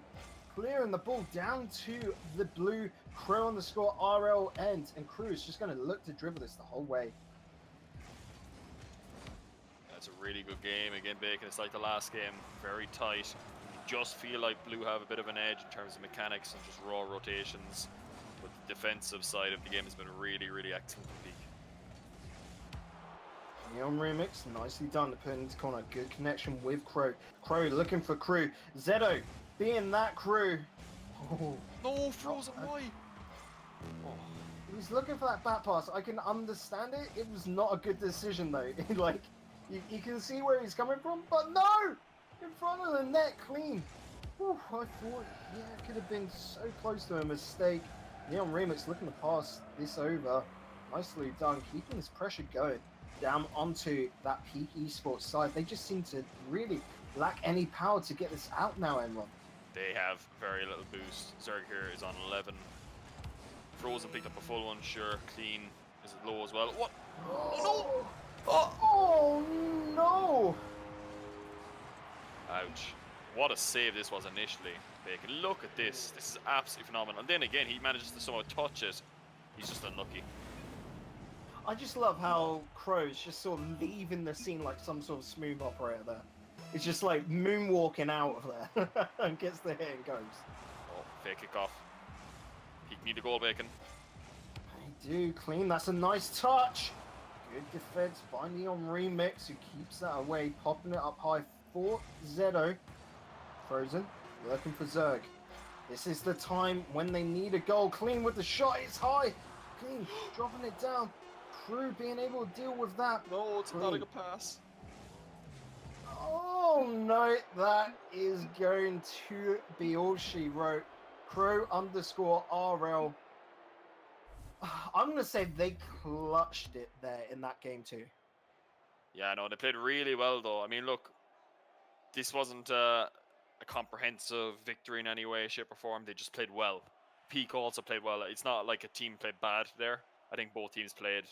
clearing the ball down to the blue. Crow on the score, RL end, and Crew is just going to look to dribble this the whole way. It's a really good game again, Bacon. It's like the last game, very tight. just feel like Blue have a bit of an edge in terms of mechanics and just raw rotations. But the defensive side of the game has been really, really excellent for Peak. Neon Remix, nicely done to put into corner. Good connection with Crow. Crow looking for Crew. Zedo being that Crew. Oh, No, Frozen, why? oh. He was looking for that back pass. I can understand it. It was not a good decision though. Like, you can see where he's coming from, but no! In front of the net, clean. Whew, I thought, yeah, it could have been so close to a mistake. Neon Remix looking to pass this over. Nicely done, keeping this pressure going down onto that Peak Esports side. They just seem to really lack any power to get this out now, Enron. They have very little boost. Zerg here is on 11. Frozen picked up a full one, sure. Clean is low as well. What? Oh, no! Oh no! Ouch. What a save this was initially. Bacon, look at this. This is absolutely phenomenal. And then again, he manages to somehow touch it. He's just unlucky. I just love how Crow's just sort of leaving the scene like some sort of smooth operator there. It's just like moonwalking out of there and gets the hit and goes. Oh, fake kickoff. He can need a goal, Bacon. I do, clean. That's a nice touch. Good defense by Neon Remix, who keeps that away, popping it up high for Zedo. Frozen, looking for Zerg. This is the time when they need a goal. Clean with the shot, it's high. Clean, dropping it down. Crew being able to deal with that. No, it's not a good pass. Oh no, that is going to be all she wrote. Crow_RL. I'm going to say they clutched it there in that game too. Yeah, no, they played really well though. I mean, look, this wasn't a comprehensive victory in any way, shape or form. They just played well. Peak also played well. It's not like a team played bad there. I think both teams played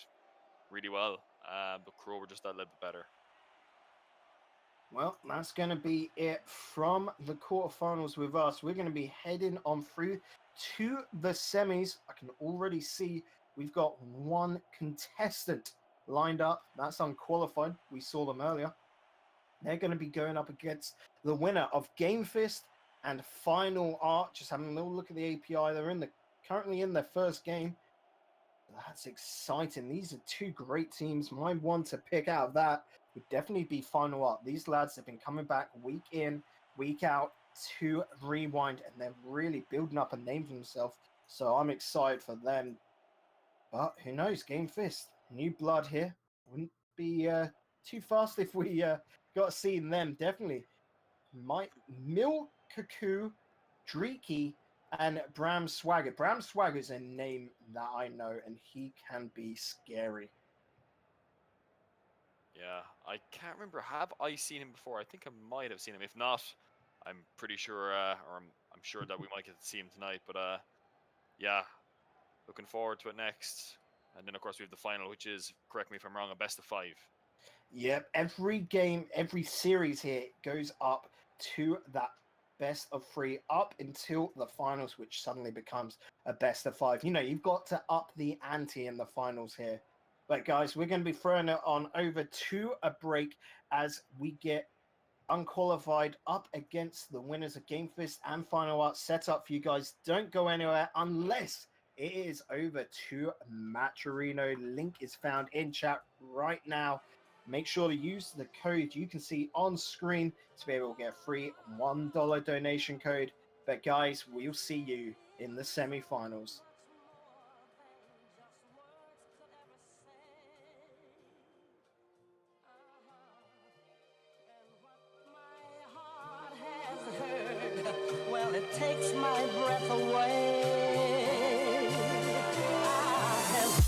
really well, but Crow were just that little bit better. Well, that's going to be it from the quarterfinals with us. We're going to be heading on through to the semis. I can already see we've got one contestant lined up. That's unqualified. We saw them earlier. They're going to be going up against the winner of Game Fist and Final Art. Just having a little look at the API. They're currently in their first game. That's exciting. These are two great teams. My one to pick out of that would definitely be Final Art. These lads have been coming back week in, week out to Rewind, and they're really building up a name for themselves. So I'm excited for them. But who knows? Game Fist, new blood here. Wouldn't be too fast if we got seen them. Definitely. Milkaku, Dreaky, and Bram Swagger. Bram Swagger is a name that I know, and he can be scary. Yeah, I can't remember. Have I seen him before? I think I might have seen him. If not, I'm pretty sure, or I'm sure that we might get to see him tonight. But yeah, looking forward to it next. And then, of course, we have the final, which is, correct me if I'm wrong, a best of 5. Yep, every game, every series here goes up to that best of 3 up until the finals, which suddenly becomes a best of 5. You know, you've got to up the ante in the finals here. But guys, we're going to be throwing it on over to a break as we get unqualified up against the winners of Game Fist and Final Art set up for you guys. Don't go anywhere unless it is over to Matcherino. Link is found in chat right now. Make sure to use the code you can see on screen to be able to get a free $1 donation code. But guys, we'll see you in the semifinals. Well, it takes my breath away. I have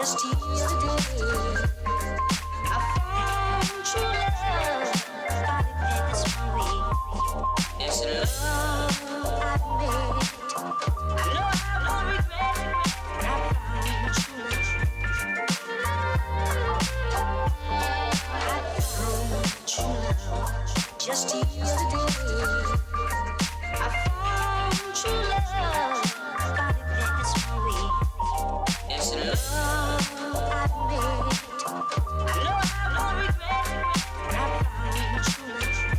Just yesterday, I found true love, but it passed my way. It's love I've made. I know I won't regret it. I found true love. Just yesterday, I found true love, but it passed my way. It's love I've made. I know I won't regret it. I found true love.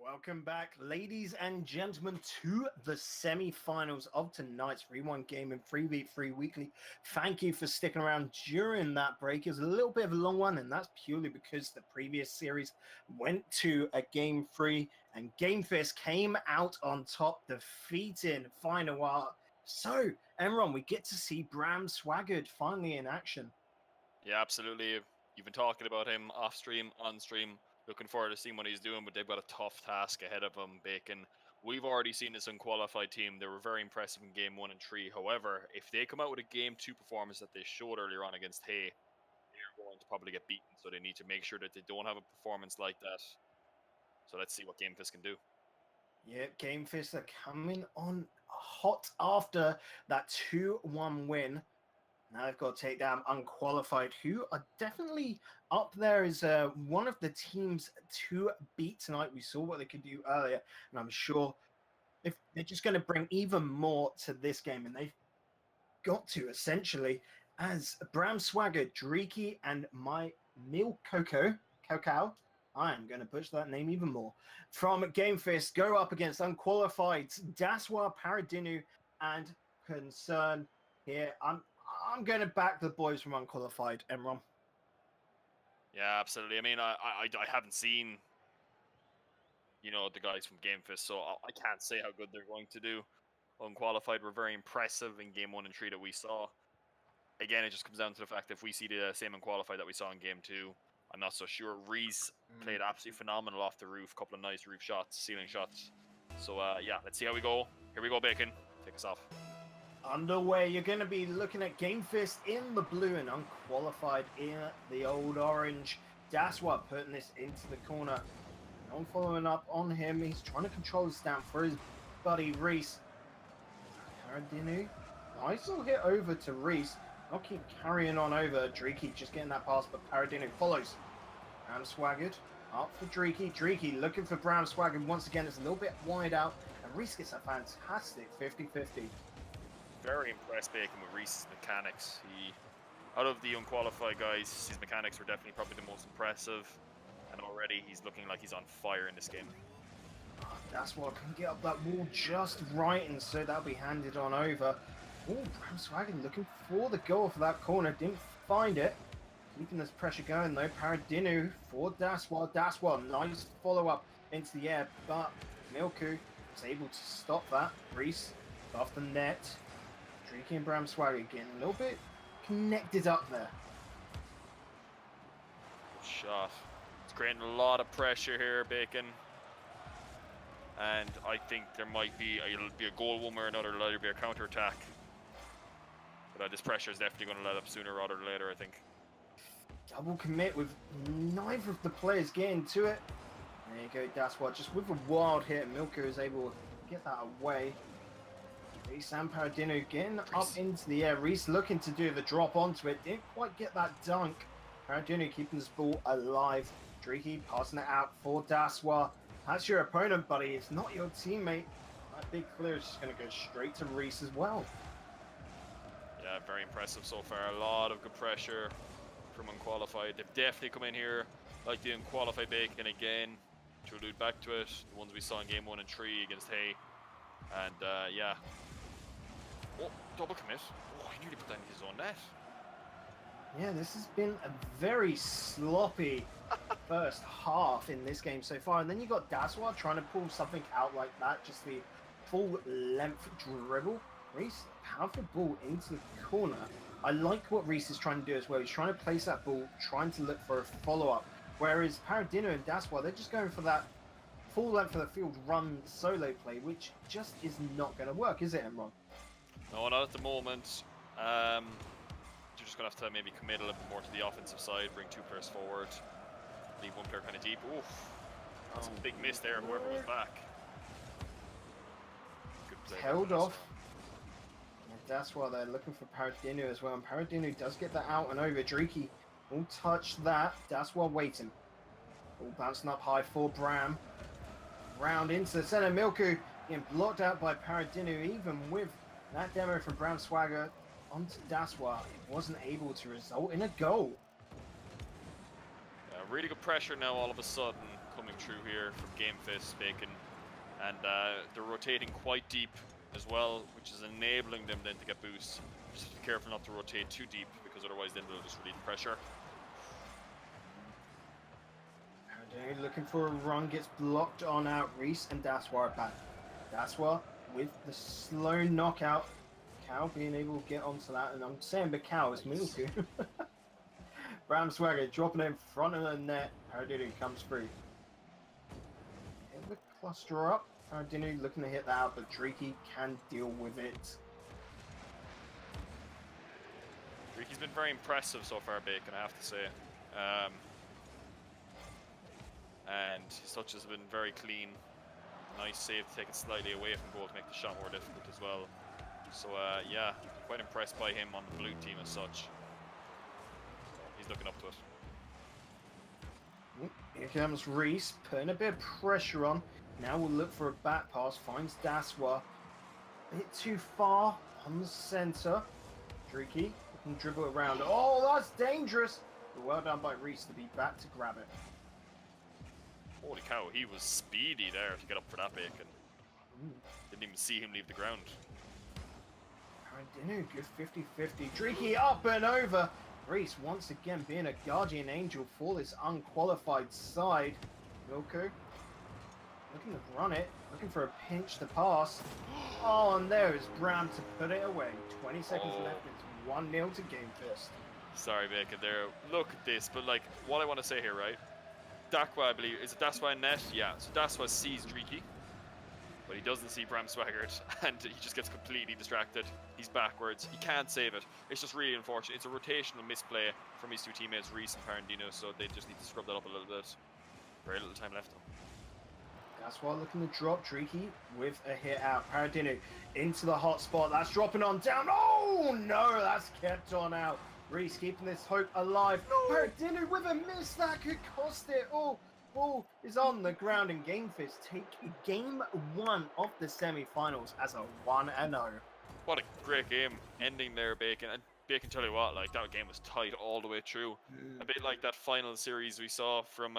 Welcome back, ladies and gentlemen, to the semi-finals of tonight's Rewind Gaming 3v3 Weekly. Thank you for sticking around during that break. It was a little bit of a long one, and that's purely because the previous series went to a Game 3, and Game Fist came out on top, defeating Final Art. So, Enron, we get to see Bram Swaggart finally in action. Yeah, absolutely. You've been talking about him off stream, on stream. Looking forward to seeing what he's doing, but they've got a tough task ahead of them, Bacon. We've already seen this unqualified team. They were very impressive in game 1 and 3. However, if they come out with a game 2 performance that they showed earlier on against Hay, they're going to probably get beaten. So they need to make sure that they don't have a performance like that. So let's see what Game Fist can do. Yeah, Game Fist are coming on hot after that 2-1 win. Now they've got to take down Unqualified, who are definitely up there as one of the teams to beat tonight. We saw what they could do earlier, and I'm sure if they're just going to bring even more to this game, and they've got to essentially, as Bram Swaggart, Dreeky, and my Mil Coco, I am going to butcher that name even more, from Game Fist go up against Unqualified, Daswa, Paradinu, and Concern here. I'm going to back the boys from Unqualified, Emron. Yeah, absolutely. I mean, I haven't seen, the guys from Game Fist, so I can't say how good they're going to do. Unqualified were very impressive in game 1 and 3 that we saw. Again, it just comes down to the fact that if we see the same Unqualified that we saw in game 2, I'm not so sure. Reese played absolutely phenomenal off the roof. A couple of nice roof shots, ceiling shots. So, yeah, let's see how we go. Here we go, Bacon. Take us off. Underway, you're going to be looking at Game Fist in the blue and Unqualified in the old orange. Daswa putting this into the corner. No following up on him. He's trying to control this down for his buddy Reese. Paradinu. Nice little hit over to Reese. I'll keep carrying on over. Dreeky just getting that pass, but Paradinu follows. Bram Swaggart up for Dreeky. Dreeky looking for Bram Swaggart. Once again, it's a little bit wide out. And Reese gets a fantastic 50-50. Very impressed, Bacon, with Reese's mechanics. Out of the Unqualified guys, his mechanics were definitely probably the most impressive. And already he's looking like he's on fire in this game. That's why I can get up that wall just right, and so that'll be handed on over. Oh, Bram Swaggart looking for the goal for that corner. Didn't find it. Keeping this pressure going though. Paradinu for Daswa. Daswa, nice follow-up into the air, but Milku was able to stop that. Reese off the net. Dreeky and Bram Swaggart getting a little bit connected up there. Shot. It's creating a lot of pressure here, Bacon. And I think there might be a goal one way or another. It'll either be a counter-attack. But this pressure is definitely going to let up sooner rather than later, I think. Double commit with neither of the players getting to it. There you go, Daswa. Just with a wild hit, Milko is able to get that away. Reese and Paradinu getting up into the air. Reese looking to do the drop onto it. Didn't quite get that dunk. Paradinu keeping this ball alive. Dreeky passing it out for Daswa. That's your opponent, buddy. It's not your teammate. That big clear is just going to go straight to Reese as well. Yeah, very impressive so far. A lot of good pressure from Unqualified. They've definitely come in here like the Unqualified Bacon again. To allude back to it, the ones we saw in game 1 and 3 against Hay. And yeah. Oh, double commit. Oh, he nearly put that in his own net. Yeah, this has been a very sloppy first half in this game so far. And then you got Daswa trying to pull something out like that. Just the full length dribble. Reese, powerful ball into the corner. I like what Reese is trying to do as well. He's trying to place that ball, trying to look for a follow-up. Whereas Paradinu and Daswa, they're just going for that full length of the field run solo play, which just is not going to work, is it, Emron? No, not at the moment. You're just going to have to maybe commit a little bit more to the offensive side, bring 2 players forward, leave 1 player kind of deep. Oof, that's a big miss there, whoever was back. Good play. Held off. And that's why they're looking for Paradinu as well. And Paradinu does get that out and over. Dreeky will touch that. That's why waiting. All bouncing up high for Bram. Round into the center. Milku getting blocked out by Paradinu, even with that demo from Bram Swaggart onto Daswa. It wasn't able to result in a goal. really good pressure now all of a sudden coming through here from Game Fist, Bacon. And they're rotating quite deep as well, which is enabling them then to get boosts. Just be careful not to rotate too deep, because otherwise then they'll just relieve pressure. Looking for a run, gets blocked on out. Reese and Daswa are back. Daswa with the slow knockout. Cow being able to get onto that, and I'm saying but Cow is Milku. Bram Swagger dropping it in front of the net. Paradinu comes through. Hit the cluster up. Paradinu looking to hit that out, but Dreaky can deal with it. Dreaky's been very impressive so far, Bacon, I have to say. And his touch has been very clean. Nice save to take it slightly away from goal to make the shot more difficult as well. So yeah, quite impressed by him on the blue team as such. He's looking up to it. Here comes Reese, putting a bit of pressure on. Now we'll look for a back pass, finds Daswa. A bit too far on the centre. Dreaky can dribble around. Oh, that's dangerous! But well done by Reese to be back to grab it. Holy cow, he was speedy there to get up for that, Bacon. Didn't even see him leave the ground. Paradinu, good 50-50. Dreaky up and over. Reese once again being a guardian angel for this unqualified side. Milku looking to run it, looking for a pinch to pass. Oh, and there is Bram to put it away. 20 seconds left. It's 1-0 to Game Fist. Sorry, Bacon, there. Look at this, but like, what I want to say here, right? Dakwa, I believe, is it Daswa in net? Yeah, so Daswa sees Dreaky, but he doesn't see Bram Swaggart, and he just gets completely distracted. He's backwards, he can't save it. It's just really unfortunate. It's a rotational misplay from his two teammates, Reese and Parandino, so they just need to scrub that up a little bit. Very little time left though. Daswa looking to drop Dreaky with a hit out. Paradinu into the hot spot. That's dropping on down. Oh no, that's kept on out. Reese keeping this hope alive. No. Paradinu with a miss that could cost it. Oh, ball is on the ground, and Game Fist take game 1 of the semi-finals as a 1-0. What a great game ending there, Bacon. And Bacon, tell you what, like, that game was tight all the way through. A bit like that final series we saw from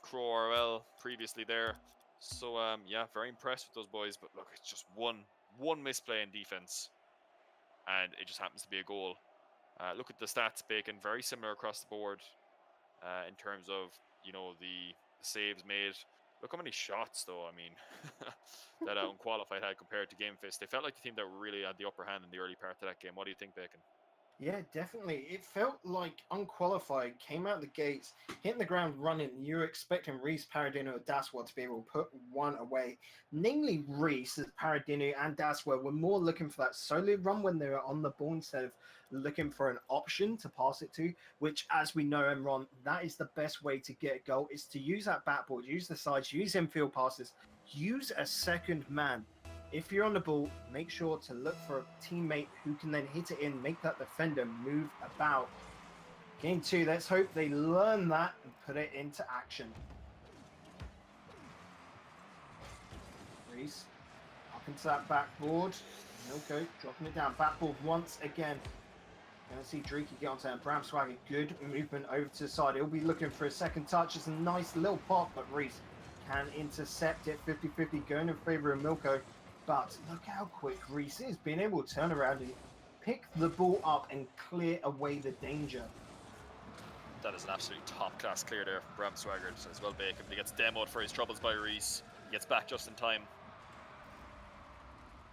Crow RL previously there. So yeah, very impressed with those boys. But look, it's just one misplay in defense, and it just happens to be a goal. Look at the stats, Bacon, very similar across the board in terms of, you know, the saves made. Look how many shots, though, I mean, that Unqualified had compared to Game Fist. They felt like the team that really had the upper hand in the early part of that game. What do you think, Bacon? Yeah, definitely. It felt like Unqualified came out the gates, hitting the ground running. You were expecting Reese, Paradino, and Daswa to be able to put one away. Namely, Reese, as Paradino and Daswa were more looking for that solo run when they were on the ball instead of looking for an option to pass it to, which, as we know, Emron, that is the best way to get a goal, is to use that backboard, use the sides, use infield passes, use a second man. If you're on the ball, make sure to look for a teammate who can then hit it in, make that defender move about. Game 2, let's hope they learn that and put it into action. Reese up into that backboard. Milko dropping it down. Backboard once again. Gonna see Dreaky get onto him. Bram Swagger, good movement over to the side. He'll be looking for a second touch. It's a nice little pop, but Reese can intercept it. 50-50 going in favor of Milko. But look how quick Reese is, being able to turn around and pick the ball up and clear away the danger. That is an absolute top-class clear there from Bram Swaggart as well, Bacon. He gets demoed for his troubles by Reese. He gets back just in time.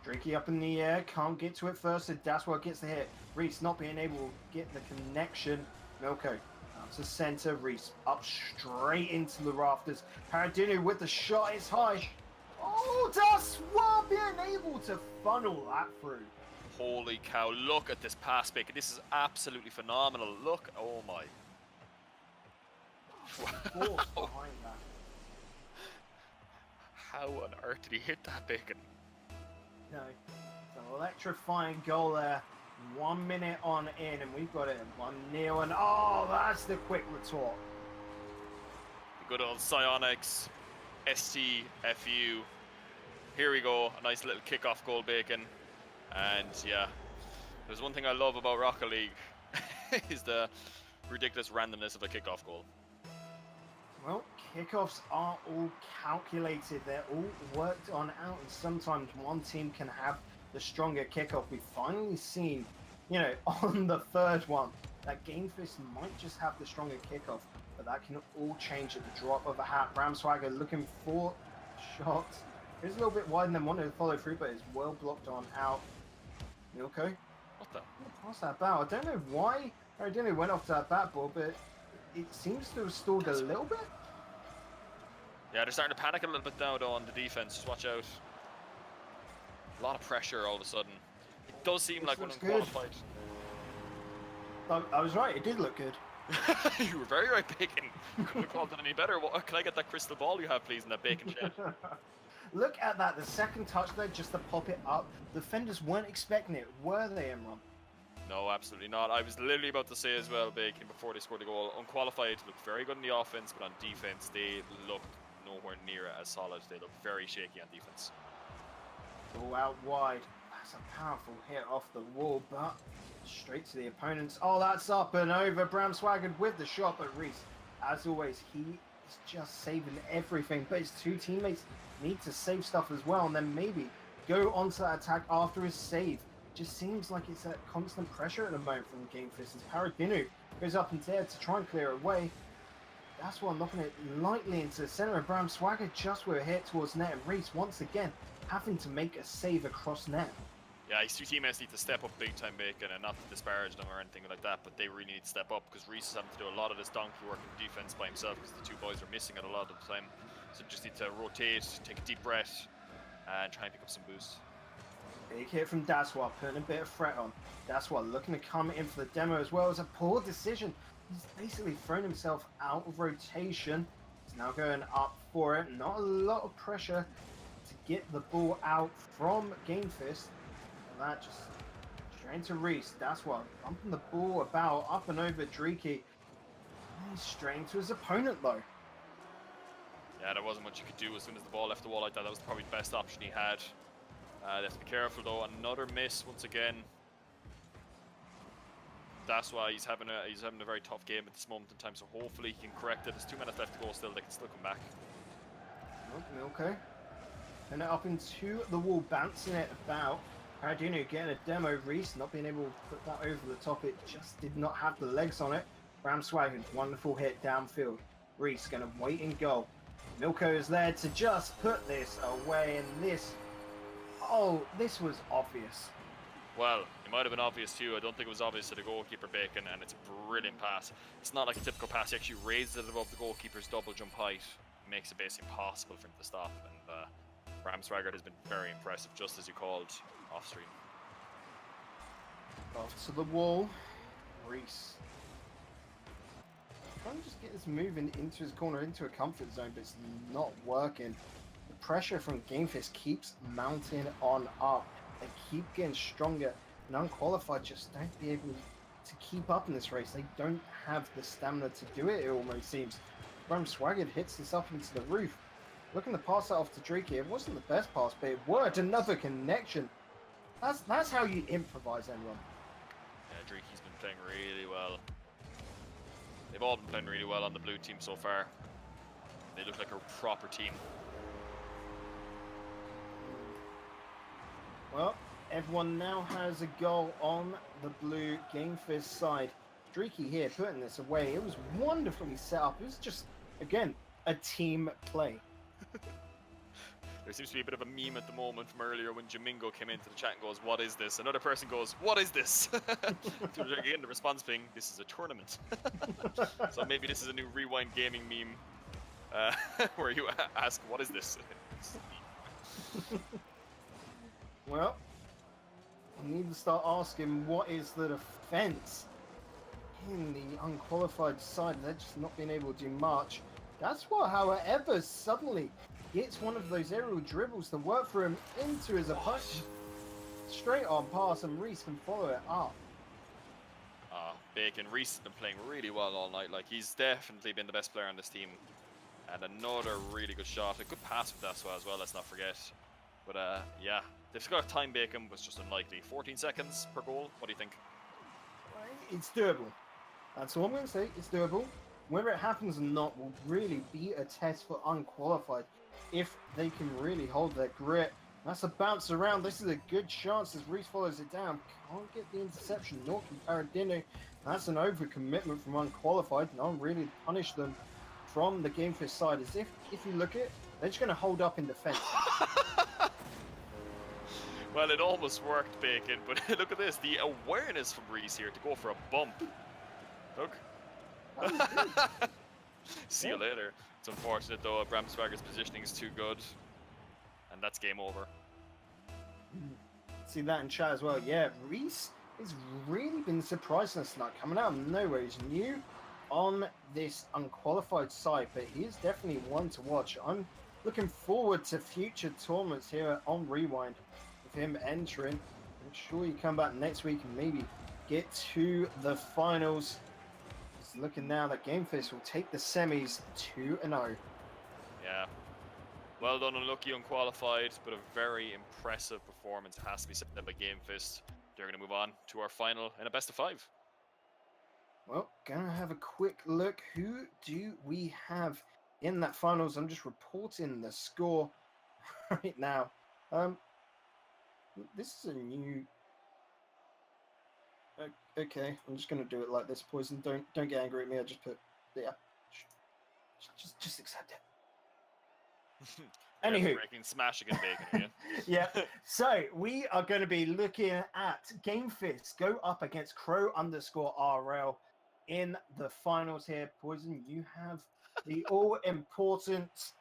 Dreaky up in the air, can't get to it first, and Daswa gets the hit. Reese not being able to get the connection. Milko out to center, Reese up straight into the rafters. Paradinu with the shot is high. Oh, Daswa being able to funnel that through. Holy cow, look at this pass, Bacon. This is absolutely phenomenal. Look, oh my. Force behind that. How on earth did he hit that, Bacon? No, it's an electrifying goal there. 1 minute on in, and we've got it 1-0. And oh, that's the quick retort. The good old Psionics, STFU. Here we go, a nice little kickoff goal, Bacon. And yeah, there's one thing I love about Rocket League is the ridiculous randomness of a kickoff goal. Well, kickoffs are all calculated. They're all worked on out, and sometimes one team can have the stronger kickoff. We've finally seen, on the third one, that Gamefist might just have the stronger kickoff, but that can all change at the drop of a hat. Swagger looking for shots. It's a little bit wider than wanted to follow through, but it's well blocked on out. Milko. What the? Pass that bow. I don't know why Ardino went off to that bat ball, but it seems to have stalled a little bit. Yeah, they're starting to panic a little bit now, though, on the defense. Just watch out. A lot of pressure all of a sudden. It does seem like when unqualified. I was right. It did look good. You were very right, Bacon. Couldn't have called it any better. Can I get that crystal ball you have, please, in that bacon shed? Look at that. The second touch there, just to pop it up. The defenders weren't expecting it, were they, Imran? No, absolutely not. I was literally about to say as well, Bacon, before they scored the goal, unqualified looked very good in the offense, but on defense, they looked nowhere near as solid. They looked very shaky on defense. All out wide. That's a powerful hit off the wall, but straight to the opponents. Oh, that's up and over. Bram Swaggered with the shot, but Reese, as always, he is just saving everything. But his two teammates need to save stuff as well, and then maybe go onto that attack after his save. Just seems like it's that constant pressure at the moment from Gamefist. As Paradinu goes up into there to try and clear away. That's why I'm knocking it lightly into the center, and Bram Swagger just with a hit towards net, and Reese once again having to make a save across net. Yeah, his two teammates need to step up big time, Bacon, and not to disparage them or anything like that, but they really need to step up because Reese is having to do a lot of this donkey work in defense by himself because the two boys are missing it a lot of the time. So just need to rotate, take a deep breath, and try and pick up some boost. Big hit from Daswa, putting a bit of threat on. Daswa looking to come in for the demo as well. As a poor decision. He's basically thrown himself out of rotation. He's now going up for it. Not a lot of pressure to get the ball out from Gamefist. And that just straight to Reese. Daswa bumping the ball about up and over Dreeky. He's straight into his opponent though. Yeah, there wasn't much you could do as soon as the ball left the wall like that. That was probably the best option he had. They have to be careful though. Another miss once again. That's why he's having a very tough game at this moment in time. So hopefully he can correct it. There's 2 minutes left to go still. They can still come back. Okay. And up into the wall, bouncing it about. Paradino getting a demo. Reese not being able to put that over the top. It just did not have the legs on it. Bram Swaggen, wonderful hit downfield. Reese going to wait in goal. Milko is there to just put this away, and this was obvious. Well, it might have been obvious too. I don't think it was obvious to the goalkeeper, Bacon, and it's a brilliant pass. It's not like a typical pass. He actually raises it above the goalkeeper's double jump height. Makes it basically impossible for him to stop, and Bram Swagger has been very impressive, just as you called off stream. Off to the wall. Reese. Trying to just get this moving into his corner, into a comfort zone, but it's not working. The pressure from Gamefist keeps mounting on up. They keep getting stronger, and Unqualified just don't be able to keep up in this race. They don't have the stamina to do it, it almost seems. Bram Swagger hits this up into the roof. Looking to pass that off to Dreeky. It wasn't the best pass, but it worked. Another connection. That's how you improvise, everyone. Yeah, Dreeky's been playing really well. They've all been playing really well on the blue team so far. They look like a proper team. Well, everyone now has a goal on the blue Gamefist side. Dreeky here putting this away. It was wonderfully set up. It was just, again, a team play. There seems to be a bit of a meme at the moment from earlier when Jamingo came into the chat and goes, "What is this?" Another person goes, "What is this?" So again, the response being, "This is a tournament." So maybe this is a new Rewind Gaming meme where you ask, "What is this?" Well, I need to start asking, what is the defense? In the Unqualified side, they're just not being able to do much. That's what, however, suddenly gets one of those aerial dribbles to work for him into his opponent. Straight on pass, and Reese can follow it up. Bacon, Reese has been playing really well all night. Like, he's definitely been the best player on this team. And another really good shot. A good pass with Daswa as well, let's not forget. But yeah, they've got time. Bacon was just unlikely. 14 seconds per goal. What do you think? It's doable. That's all I'm going to say. It's doable. whether it happens or not will really be a test for unqualified. If they can really hold their grit. That's a bounce around. This is a good chance as Reese follows it down. Can't get the interception, nor can Paradino. That's an overcommitment from unqualified. No one really punished them from the Game Fist side. As if you look at it, they're just going to hold up in defense. Well, it almost worked, Bacon, but look at this. The awareness from Reese here to go for a bump. Look. See you later. It's unfortunate, though. Bramswager's positioning is too good. And that's game over. See that in chat as well. Yeah, Reese has really been surprising us tonight. Coming out of nowhere. He's new on this unqualified side, but he is definitely one to watch. I'm looking forward to future tournaments here on Rewind with him entering. I'm sure you come back next week and maybe get to the finals. It's looking now that Game Fist will take the semis 2-0. Yeah. Well done, unlucky unqualified, but a very impressive performance has to be said by Game Fist. They're going to move on to our final in a best of 5. Well, gonna have a quick look. Who do we have in that finals? I'm just reporting the score right now. This is a new. Okay, I'm just gonna do it like this. Poison, don't get angry at me. I just put, yeah, just accept it. Anywho, breaking, smashing, and bacon again. Yeah. So we are going to be looking at Game Fist go up against Crow_RL in the finals here. Poison, you have the all-important,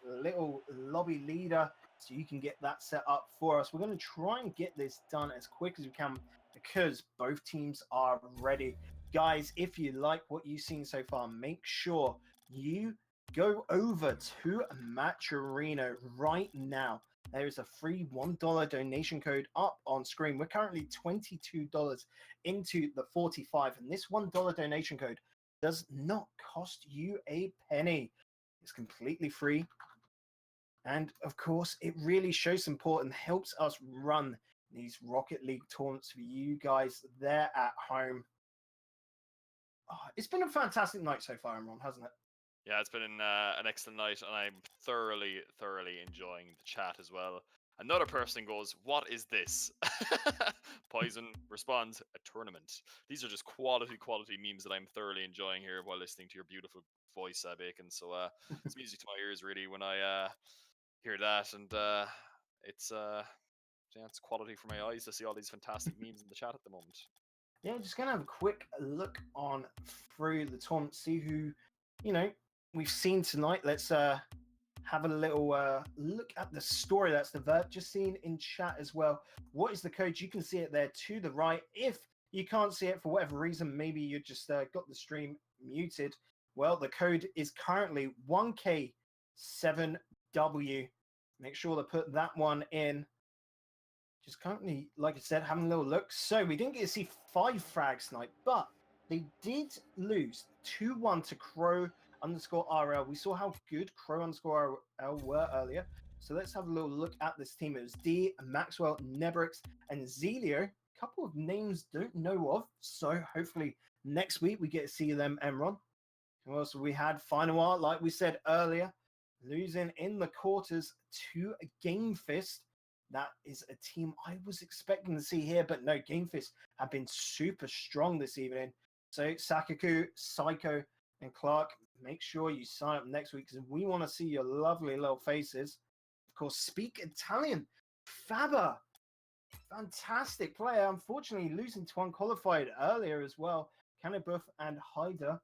little lobby leader, so you can get that set up for us. We're going to try and get this done as quick as we can because both teams are ready. Guys, if you like what you've seen so far, make sure you go over to Match Arena right now. There is a free $1 donation code up on screen. We're currently $22 into the 45, and this $1 donation code does not cost you a penny. It's completely free. And of course, it really shows support and helps us run these Rocket League tournaments for you guys there at home. Oh, it's been a fantastic night so far, Imran, hasn't it? Yeah, it's been an excellent night, and I'm thoroughly enjoying the chat as well. Another person goes, "What is this?" Poison responds, "A tournament." These are just quality memes that I'm thoroughly enjoying here while listening to your beautiful voice, Bacon. So it's music to my ears really when I hear that, and it's quality for my eyes to see all these fantastic memes in the chat at the moment. Yeah, just gonna have a quick look on through the tournament, see who we've seen tonight. Let's have a little look at the story. That's the verb. Just seen in chat as well. What is the code? You can see it there to the right. If you can't see it for whatever reason, maybe you just got the stream muted. Well, the code is currently 1K7W. Make sure to put that one in. Just currently, like I said, having a little look. So we didn't get to see 5 frags tonight, but they did lose 2-1 to Crow_RL. We saw how good Crow_RL were earlier. So let's have a little look at this team. It was D, Maxwell, Nebrix, and Zelio. A couple of names don't know of. So hopefully next week we get to see them, Emron. And also we had Final Art, like we said earlier, losing in the quarters to Game Fist. That is a team I was expecting to see here, but no, Game Fist have been super strong this evening. So Sakaku, Psycho, and Clark, make sure you sign up next week because we want to see your lovely little faces. Of course, speak Italian. Faber, fantastic player. Unfortunately, losing to unqualified earlier as well. Cannebuff and Hyder,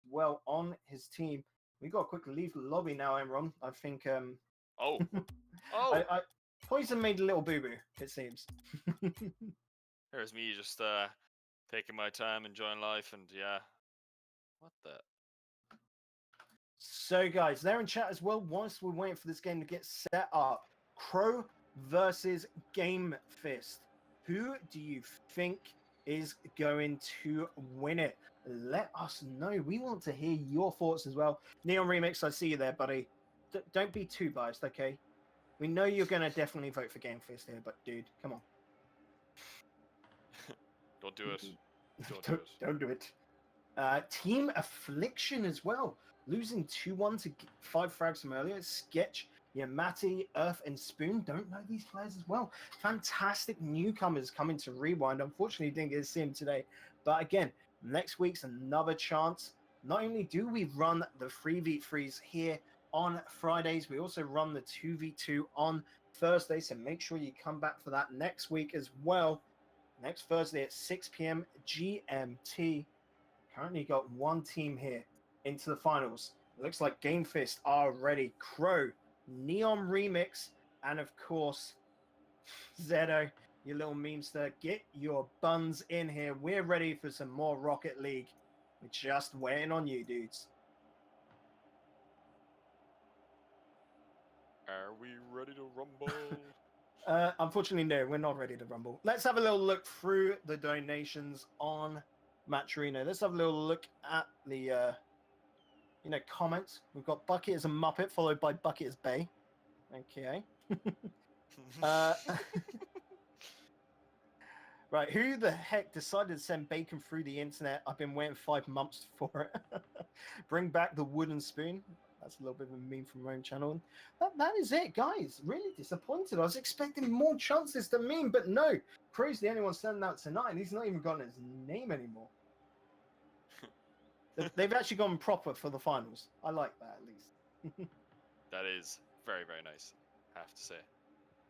well, on his team. We got to quickly leave the lobby now, Emron. I think. Oh. Poison made a little boo-boo, it seems. There's me just taking my time, enjoying life, and yeah. What the? So, guys, they're in chat as well. Whilst we're waiting for this game to get set up, Crow versus Game Fist. Who do you think is going to win it? Let us know. We want to hear your thoughts as well. Neon Remix, I see you there, buddy. Don't be too biased, okay? We know you're going to definitely vote for Game Fist here, but dude, come on. Don't do it. Don't do it. Don't do it. Team Affliction as well, losing 2-1 to 5 frags from earlier. Sketch, Yamati, Earth, and Spoon. Don't know these players as well. Fantastic newcomers coming to Rewind. Unfortunately, didn't get to see them today. But again, next week's another chance. Not only do we run the 3v3s here on Fridays, we also run the 2v2 on Thursday. So make sure you come back for that next week as well. Next Thursday at 6 p.m. GMT. Currently got one team here into the finals. It looks like Game Fist are ready. Crow, Neon Remix, and of course, Zedo, you little memester. Get your buns in here. We're ready for some more Rocket League. We're just waiting on you, dudes. Are we ready to rumble? Unfortunately, no, we're not ready to rumble. Let's have a little look through the donations on Matcherino. Let's have a little look at the comments. We've got Bucket as a Muppet, followed by Bucket as Bay. Okay. Right, who the heck decided to send bacon through the internet? I've been waiting 5 months for it. Bring back the wooden spoon. That's a little bit of a meme from my own channel. That is it, guys. Really disappointed. I was expecting more chances to meme, but no. Crow's the only one sending out tonight, and he's not even gotten his name anymore. They've actually gone proper for the finals. I like that, at least. That is very, very nice, I have to say.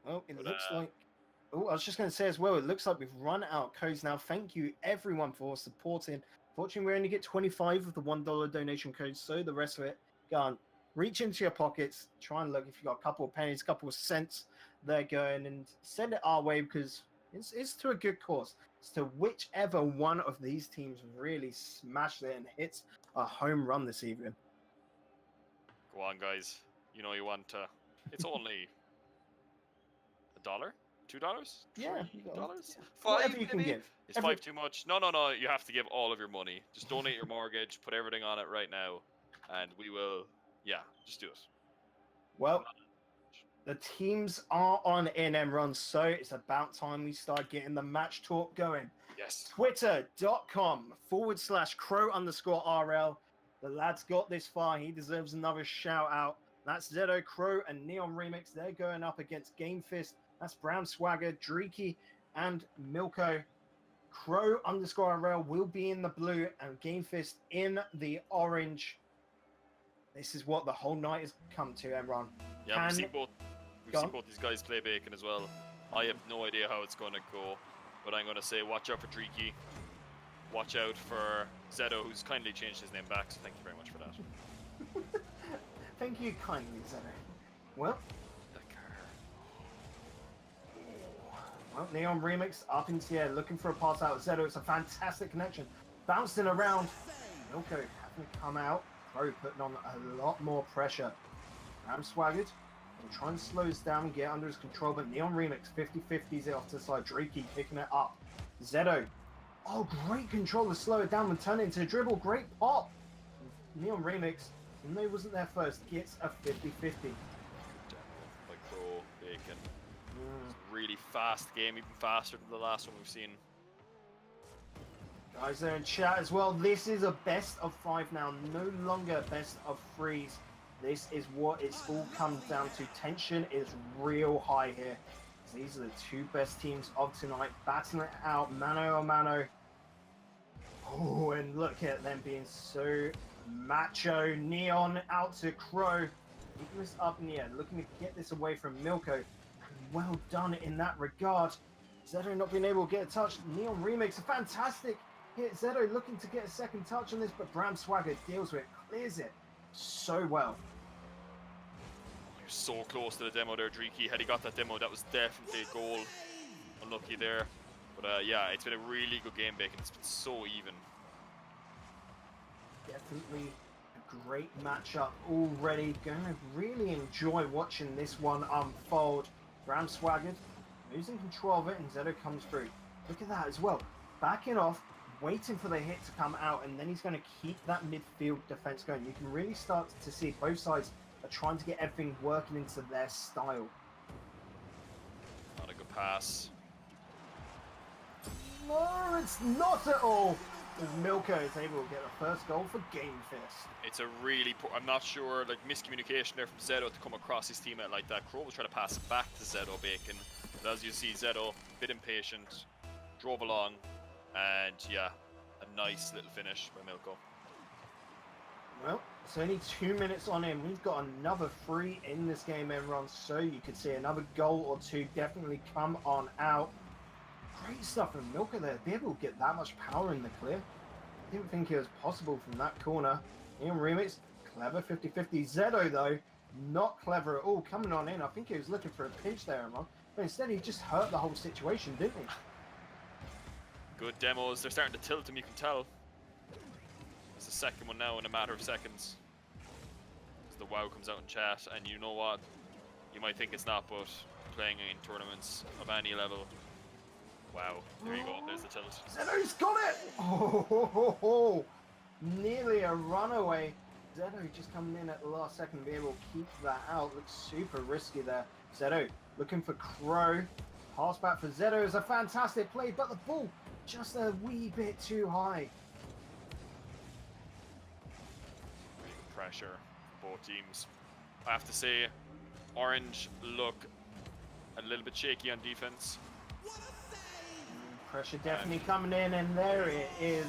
Well, it looks like... Oh, I was just going to say as well, it looks like we've run out of codes now. Thank you, everyone, for supporting. Fortunately, we only get 25 of the $1 donation codes, so the rest of it, go on. Reach into your pockets, try and look if you've got a couple of pennies, a couple of cents there going, and send it our way because it's to a good cause. It's to whichever one of these teams really smashed it and hits a home run this evening. Go on, guys. You know you want to... It's only $1? $2? Yeah, $3? Whatever $5 you can maybe? give. Is 5 too much? No. You have to give all of your money. Just donate your mortgage, put everything on it right now, and we will... Yeah, just do it. Well, the teams are on NM run, so it's about time we start getting the match talk going. Yes. Twitter.com/crow_RL. The lad's got this far. He deserves another shout out. That's Zedo, Crow, and Neon Remix. They're going up against Game Fist. That's Brown Swagger, Dreaky, and Milko. Crow_RL will be in the blue and Game Fist in the orange. This is what the whole night has come to, Emron. Yeah, we've seen both these guys play Bacon as well. I have no idea how it's going to go, but I'm going to say watch out for Dreaky. Watch out for Zedo, who's kindly changed his name back, so thank you very much for that. Thank you kindly, Zedo. Well, Neon Remix up into the air, looking for a pass out of Zedo. It's a fantastic connection. Bouncing around. Milko having to come out. Crow putting on a lot more pressure. Ram swaggered. He'll try and slow this down and get under his control, but Neon Remix 50-50s it off to the side. Dreaky picking it up. Zedo. Oh, great control to slow it down and turn it into a dribble. Great pop. Neon Remix, even though he wasn't there first, gets a 50-50. By Crow, Bacon. It's a really fast game, even faster than the last one we've seen. Guys there in chat as well, this is a best of 5 now, no longer best of 3s. This is what it's all comes down to. Tension is real high here. These are the two best teams of tonight, battling it out, mano a mano. Oh, and look at them being so macho. Neon out to Crow. Keeping this up in the air, looking to get this away from Milko. Well done in that regard. Zedo not being able to get a touch. Neon Remix, a fantastic hit. Zedo looking to get a second touch on this, but Bram Swagger deals with it, clears it so well. He was so close to the demo there, Dreaky. Had he got that demo, that was definitely a goal. Unlucky there. But yeah, it's been a really good game, Bacon. It's been so even. Definitely a great matchup already. Going to really enjoy watching this one unfold. Bram Swaggered, losing control of it, and Zedo comes through. Look at that as well. Backing off, waiting for the hit to come out, and then he's going to keep that midfield defense going. You can really start to see both sides are trying to get everything working into their style. Not a good pass. No, it's not at all. As Milko is able to get the first goal for Game Fist. It's a really poor, I'm not sure, like miscommunication there from Zedo to come across his teammate like that. Crow was trying to pass it back to Zedo Bacon, but as you see, Zedo, a bit impatient, drove along, and yeah, a nice little finish by Milko. Well, it's only 2 minutes on in. We've got another 3 in this game, Enron, so you could see another goal or 2 definitely come on out. Great stuff from Milko there. Be able to get that much power in the clear. Didn't think it was possible from that corner. Ian Remix, clever 50-50. Zedo, though, not clever at all. Coming on in, I think he was looking for a pinch there, Enron. But instead, he just hurt the whole situation, didn't he? Good demos. They're starting to tilt him, you can tell. It's the second one now in a matter of seconds. As the WoW comes out in chat, and you know what? You might think it's not, but playing in tournaments of any level. Wow, there you go, there's the tilt. Zedo's got it! Oh, nearly a runaway. Zedo just coming in at the last second to be able to keep that out. Looks super risky there. Zedo looking for Crow. Pass back for Zedo is a fantastic play, but the ball just a wee bit too high. Really good pressure from both teams. I have to say, Orange look a little bit shaky on defense. Pressure definitely coming in, and there it is.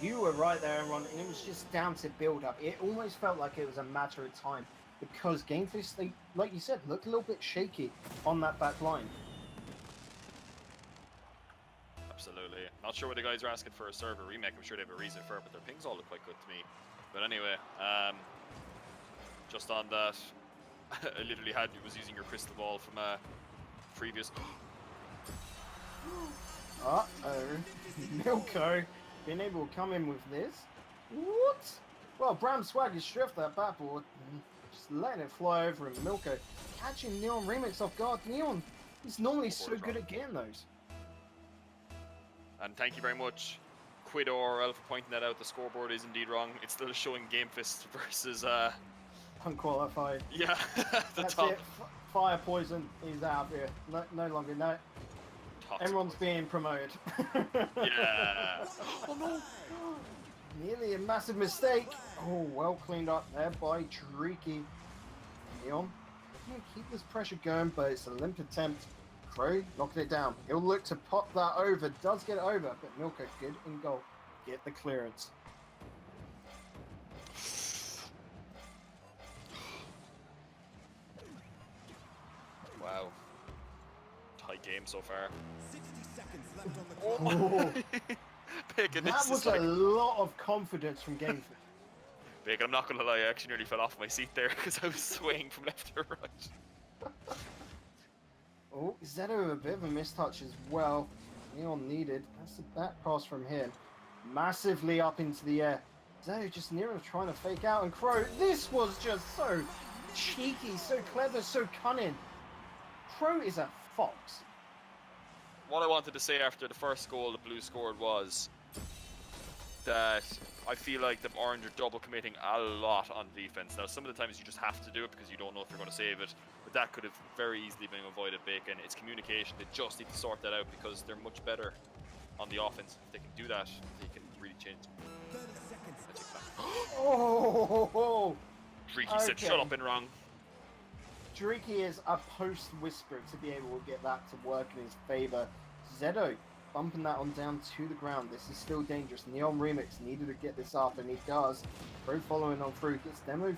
You were right there, Ron, and it was just down to build up. It almost felt like it was a matter of time because Game Fist, they, like you said, looked a little bit shaky on that back line. Absolutely. Not sure what the guys are asking for a server remake. I'm sure they have a reason for it, but their pings all look quite good to me. But anyway, just on that, I literally was using your crystal ball from a previous. Uh-oh. Milko being able to come in with this. What? Well, Bram Swag has stripped that backboard. Just letting it fly over, and Milko catching Neon Remix off guard. Neon, he's normally so good at getting those. And thank you very much, Quidor, for pointing that out. The scoreboard is indeed wrong. It's still showing Game Fist versus Unqualified. yeah, the That's top. it. Fire Poison is out here. No longer. No. Toxic Everyone's poison. being promoted. Yeah. Oh no! Nearly a massive mistake. Oh, well cleaned up there by Dreaky. Neon can keep this pressure going, but it's a limp attempt. Crow knocking it down. He'll look to pop that over. Does get it over, but Milko good in goal. Get the clearance. Wow. Tight game so far. 60 seconds left on the Oh clock. my. Bacon, That this was is a like... lot of confidence from Game Fist. Bacon, I'm not gonna lie, I actually nearly fell off my seat there because I was swaying from left to right. Oh, Zedo a bit of a mistouch as well. Neon needed. That's the back pass from him. Massively up into the air. Zedo just near him trying to fake out, and Crow. This was just so cheeky, so clever, so cunning. Crow is a fox. What I wanted to say after the first goal the Blue scored was that I feel like the Orange are double committing a lot on defense. Now, some of the times you just have to do it because you don't know if you're going to save it, but that could have very easily been avoided, Bacon. It's communication. They just need to sort that out because they're much better on the offense. If they can do that, they can really change. 30 seconds. I take that. Oh, Dreaky said, Okay. shut up and wrong. Dreaky is a post whisper to be able to get that to work in his favor. Zedo bumping that on down to the ground. This is still dangerous. Neon Remix needed to get this up, and he does. Crow following on through. Gets demoed.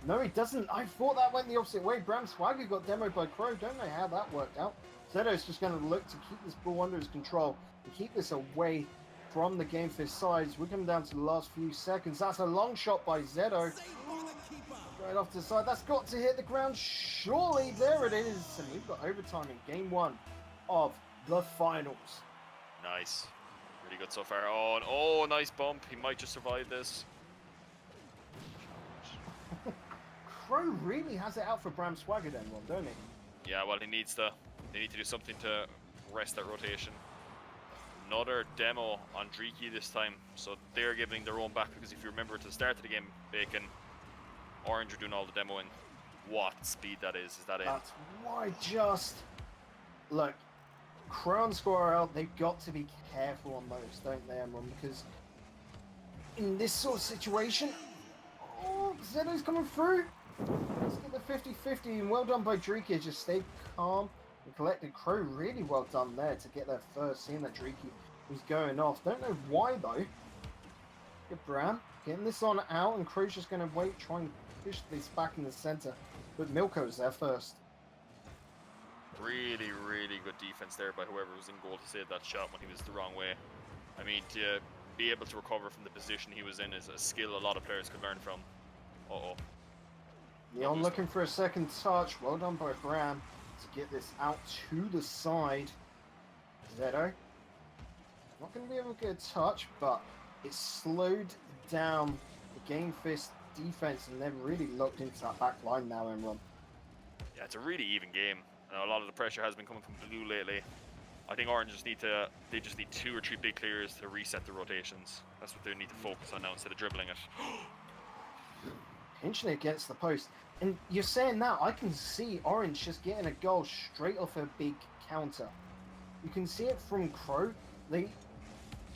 No, he doesn't. I thought that went the opposite way. Bram Swagger got demoed by Crow. Don't know how that worked out. Zedo's just going to look to keep this ball under his control and keep this away from the Game Fist sides. We're coming down to the last few seconds. That's a long shot by Zedo. Right off to the side. That's got to hit the ground. Surely there it is. And we've got overtime in game 1 of the finals. Nice. Really good so far. Oh, and oh, nice bump. He might just survive this. Crow really has it out for Bram Swagger then, Ron, don't he? Yeah, well, he needs to. They need to do something to rest that rotation. Another demo on Dreaky this time, so they're giving their own back because if you remember to the start of the game, Bacon, Orange are doing all the demoing. What speed that is that it? That's why just look, Crow and Scorer out, they've got to be careful on those, don't they, Emron? Because in this sort of situation. Oh, Zeno's coming through. Let's get the 50-50, and well done by Driki. Just stayed calm and collected. Crow really well done there to get there first, seeing that Driki was going off. Don't know why though. Good Bram getting this on out, and Crow's just going to wait, try and push this back in the center. But Milko's there first. Really, really good defense there by whoever was in goal to save that shot when he was the wrong way. I mean, to be able to recover from the position he was in is a skill a lot of players could learn from. Uh-oh. Leon looking for a second touch. Well done by Bram to get this out to the side. Zeto. Not going to be able to get a touch, but it slowed down the Game Fist defense, and they're really locked into that back line now, Emron. Yeah, it's a really even game. A lot of the pressure has been coming from Blue lately. I think Orange just need 2 or 3 big clears to reset the rotations. That's what they need to focus on now instead of dribbling it. Pinching it against the post. And you're saying that, I can see Orange just getting a goal straight off a big counter. You can see it from Crow. They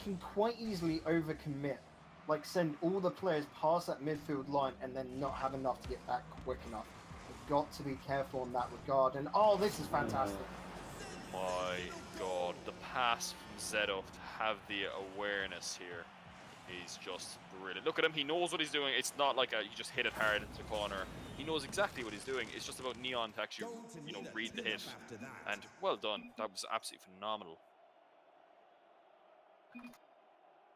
can quite easily overcommit. Like send all the players past that midfield line and then not have enough to get back quick enough. We've got to be careful in that regard. And oh, this is fantastic. My God, the pass from Zeto to have the awareness here is just brilliant. Look at him, he knows what he's doing. It's not like he just hit it hard into the corner. He knows exactly what he's doing. It's just about Neon to actually, read the hit. And well done. That was absolutely phenomenal.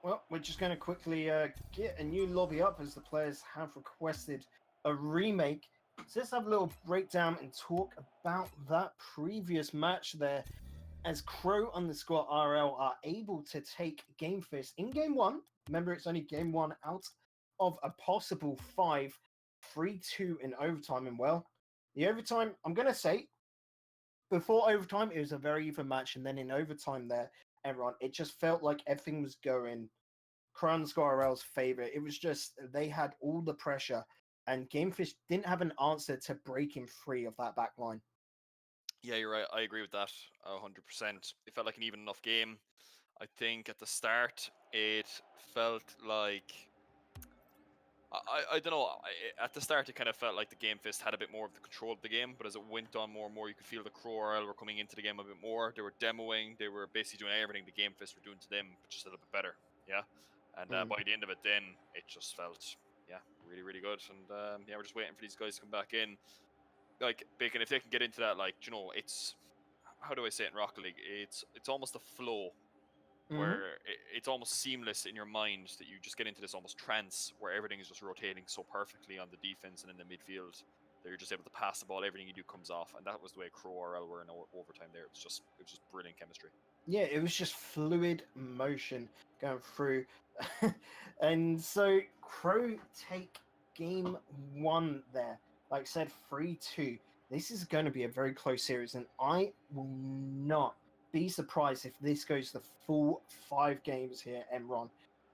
Well, we're just going to quickly get a new lobby up as the players have requested a remake. So let's have a little breakdown and talk about that previous match there, as Crow_RL are able to take Game Fist in game 1. Remember, it's only game 1 out of a possible 5, 3-2 in overtime. And well, the overtime, I'm going to say, before overtime, it was a very even match. And then in overtime there, everyone, it just felt like everything was going Crow_RL's favor. It was just, they had all the pressure. And Game Fist didn't have an answer to break him free of that back line. Yeah, you're right. I agree with that 100%. It felt like an even enough game. I think at the start, it felt like... I don't know. At the start, it kind of felt like the Game Fist had a bit more of the control of the game, but as it went on more and more, you could feel the Crow_RL were coming into the game a bit more. They were demoing. They were basically doing everything the Game Fist were doing to them, but just a little bit better. Yeah. And by the end of it, then, it just felt... yeah, really, really good. And yeah, we're just waiting for these guys to come back in. Like, Bacon, if they can get into that, like, it's, how do I say it in Rocket League? It's almost a flow where it's almost seamless in your mind that you just get into this almost trance where everything is just rotating so perfectly on the defense and in the midfield that you're just able to pass the ball, everything you do comes off. And that was the way Crow_RL were in overtime there. It was just brilliant chemistry. Yeah, it was just fluid motion going through. And so Crow take game 1 there. Like I said, 3-2. This is going to be a very close series, and I will not be surprised if this goes the full 5 games here, Emron.